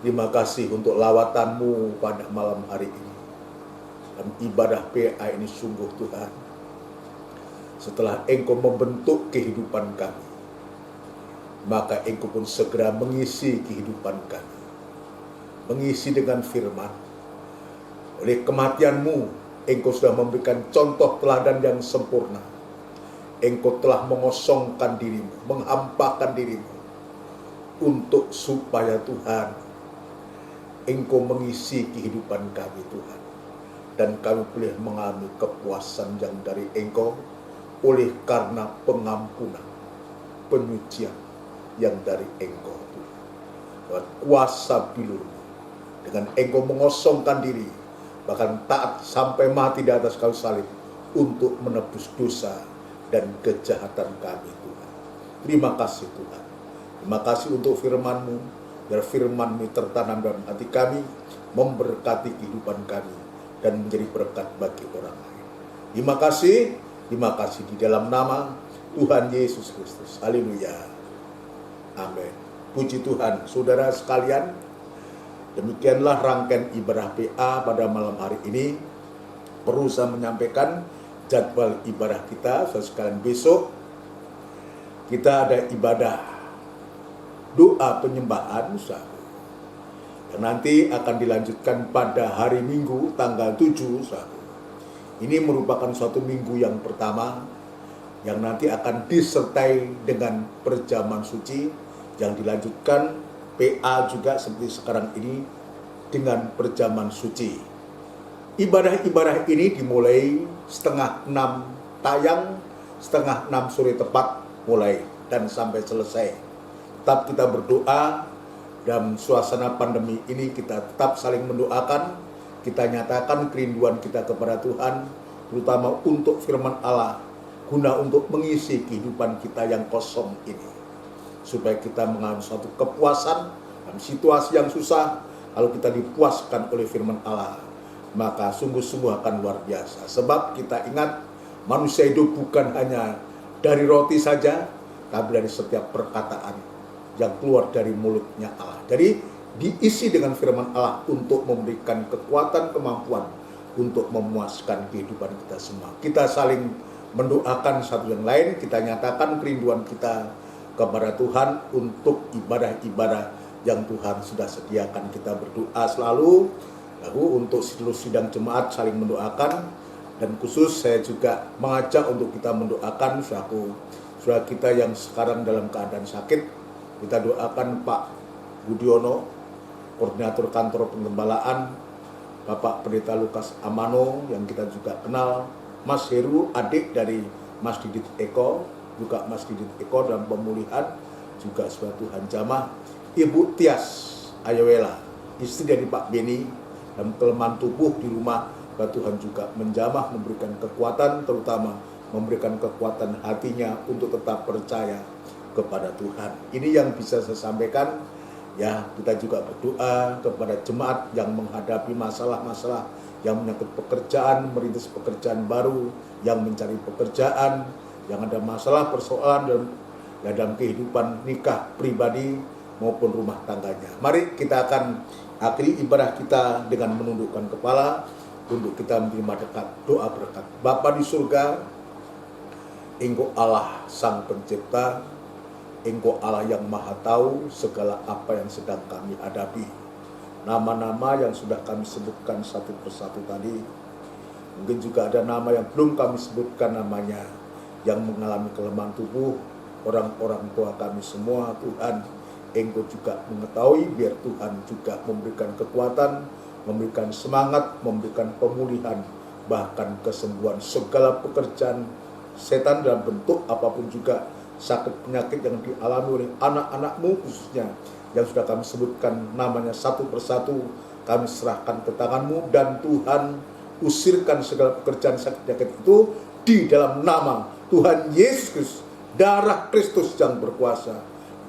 Terima kasih untuk lawatan-Mu pada malam hari ini. Dan ibadah PA ini sungguh Tuhan, setelah Engkau membentuk kehidupan kami, maka Engkau pun segera mengisi kehidupan kami. Mengisi dengan firman. Oleh kematian-Mu, Engkau sudah memberikan contoh teladan yang sempurna. Engkau telah mengosongkan diri-Mu, menghampakan diri-Mu, untuk supaya Tuhan, Engkau mengisi kehidupan kami Tuhan, dan kami boleh mengalami kepuasan yang dari Engkau, oleh karena pengampunan, penyucian yang dari Engkau Tuhan. Lewat kuasa bilur-Mu, dengan Engkau mengosongkan diri, bahkan taat sampai mati di atas kayu salib untuk menebus dosa dan kejahatan kami Tuhan. Terima kasih Tuhan. Terima kasih untuk firman-Mu, biar firman-Mu tertanam dalam hati kami, memberkati kehidupan kami, dan menjadi berkat bagi orang lain. Terima kasih di dalam nama Tuhan Yesus Kristus. Haleluya. Amin. Puji Tuhan, saudara sekalian. Demikianlah rangkaian ibadah PA pada malam hari ini. Perlu saya menyampaikan jadwal ibadah kita. Saudara sekalian, besok kita ada ibadah doa penyembahan yang nanti akan dilanjutkan pada hari Minggu tanggal 7. Ini merupakan suatu minggu yang pertama yang nanti akan disertai dengan perjamuan suci yang dilanjutkan PA juga seperti sekarang ini dengan perjamuan suci. Ibadah-ibadah ini dimulai 5:30 tayang, 5:30 sore tepat mulai dan sampai selesai. Tetap kita berdoa dalam suasana pandemi ini, kita tetap saling mendoakan. Kita nyatakan kerinduan kita kepada Tuhan, terutama untuk firman Allah, guna untuk mengisi kehidupan kita yang kosong ini. Supaya kita mengalami suatu kepuasan dalam situasi yang susah, kalau kita dipuaskan oleh firman Allah, maka sungguh-sungguh akan luar biasa. Sebab kita ingat, manusia hidup bukan hanya dari roti saja, tapi dari setiap perkataan yang keluar dari mulutnya Allah. Jadi diisi dengan firman Allah untuk memberikan kekuatan, kemampuan untuk memuaskan kehidupan kita semua. Kita saling mendoakan satu yang lain, kita nyatakan kerinduan kita kepada Tuhan untuk ibadah-ibadah yang Tuhan sudah sediakan. Kita berdoa selalu, lalu untuk seluruh sidang jemaat saling mendoakan, dan khusus saya juga mengajak untuk kita mendoakan saudara kita yang sekarang dalam keadaan sakit. Kita doakan Pak Budiono, Koordinator Kantor Penggembalaan, Bapak Pendeta Lukas Amano yang kita juga kenal, Mas Heru, adik dari Mas Didit Eko, juga Mas Didit Eko dalam pemulihan, juga suatu Tuhan jamah, Ibu Tias Ayowela, istri dari Pak Beni, dalam kelemahan tubuh di rumah, Tuhan juga menjamah, memberikan kekuatan, terutama memberikan kekuatan hatinya untuk tetap percaya kepada Tuhan. Ini yang bisa saya sampaikan. Ya, kita juga berdoa kepada jemaat yang menghadapi masalah-masalah yang menyangkut pekerjaan, merintis pekerjaan baru, yang mencari pekerjaan, yang ada masalah persoalan dalam kehidupan nikah pribadi maupun rumah tangganya. Mari kita akan akhiri ibadah kita dengan menundukkan kepala untuk kita menerima dekat doa berkat. Bapa di surga, Engkau Allah Sang Pencipta, Engkau Allah yang Maha Tahu segala apa yang sedang kami hadapi. Nama-nama yang sudah kami sebutkan satu persatu tadi, mungkin juga ada nama yang belum kami sebutkan namanya, yang mengalami kelemahan tubuh, orang-orang tua kami semua. Tuhan, Engkau juga mengetahui, biar Tuhan juga memberikan kekuatan, memberikan semangat, memberikan pemulihan, bahkan kesembuhan segala pekerjaan setan dalam bentuk apapun juga, sakit penyakit yang dialami oleh anak-anak-Mu khususnya yang sudah kami sebutkan namanya satu persatu, kami serahkan ke tangan-Mu, dan Tuhan usirkan segala pekerjaan sakit penyakit itu di dalam nama Tuhan Yesus Kristus, darah Kristus yang berkuasa,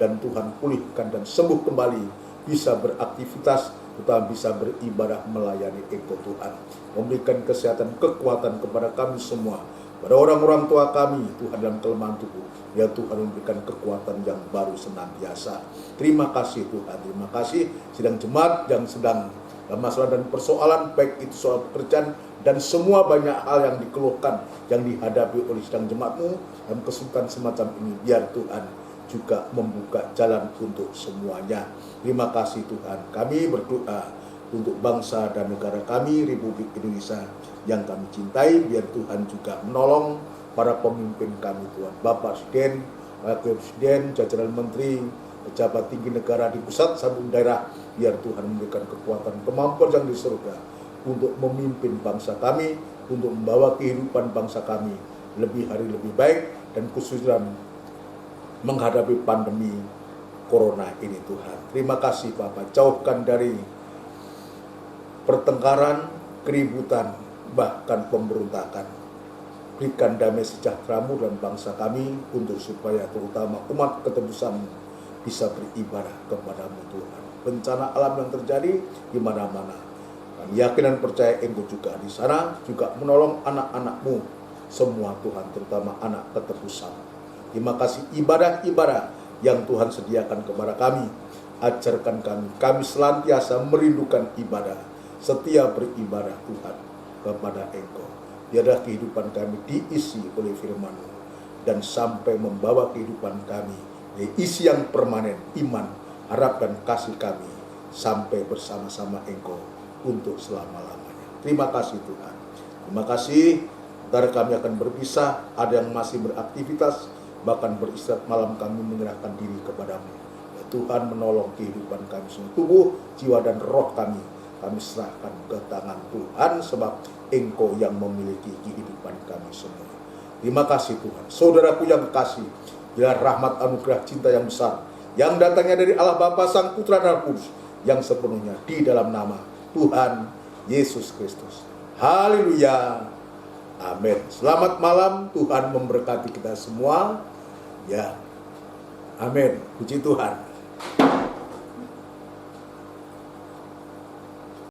dan Tuhan pulihkan dan sembuh kembali, bisa beraktivitas, kita bisa beribadah melayani Engkau Tuhan, memberikan kesehatan, kekuatan kepada kami semua, pada orang-orang tua kami Tuhan dalam kelemahan tubuh, ya Tuhan memberikan kekuatan yang baru senantiasa. Terima kasih Tuhan, terima kasih sidang jemaat yang sedang dalam masalah dan persoalan, baik itu soal pekerjaan dan semua banyak hal yang dikeluhkan, yang dihadapi oleh sidang jemaat-Mu dalam kesulitan semacam ini, biar Tuhan juga membuka jalan untuk semuanya. Terima kasih Tuhan. Kami berdoa untuk bangsa dan negara kami, Republik Indonesia yang kami cintai, biar Tuhan juga menolong para pemimpin kami Tuhan, Bapak Presiden, Wakil Presiden, jajaran Menteri, pejabat tinggi negara di pusat maupun daerah, biar Tuhan memberikan kekuatan, kemampuan yang di surga untuk memimpin bangsa kami, untuk membawa kehidupan bangsa kami lebih hari lebih baik, dan khususnya menghadapi pandemi Corona ini Tuhan. Terima kasih Bapa, jauhkan dari pertengkaran, keributan, bahkan pemberontakan. Berikan damai sejahtera-Mu dan bangsa kami, untuk supaya terutama umat ketebusan bisa beribadah kepada-Mu Tuhan. Bencana alam yang terjadi di mana-mana, kami yakin dan percaya Engkau juga di sana, juga menolong anak-anak-Mu semua Tuhan, terutama anak ketebusan. Terima kasih ibadah-ibadah yang Tuhan sediakan kepada kami. Ajarkan kami senantiasa merindukan ibadah, setia beribadah Tuhan kepada Engkau. Biarlah kehidupan kami diisi oleh firman-Mu, dan sampai membawa kehidupan kami diisi yang permanen, iman, harap dan kasih kami, sampai bersama-sama Engkau untuk selama-lamanya. Terima kasih Tuhan. Terima kasih. Ntar kami akan berpisah, ada yang masih beraktivitas, bahkan beristirahat malam, kami menyerahkan diri kepada-Mu. Ya Tuhan, menolong kehidupan kami semua, tubuh, jiwa, dan roh kami serahkan ke tangan Tuhan, sebab Engkau yang memiliki kehidupan kami semua. Terima kasih Tuhan. Saudaraku yang kekasih, biar rahmat anugerah cinta yang besar, yang datangnya dari Allah Bapa, Sang Putra, dan Roh Kudus, yang sepenuhnya di dalam nama Tuhan Yesus Kristus. Haleluya. Amin. Selamat malam, Tuhan memberkati kita semua. Ya. Amin. Puji Tuhan.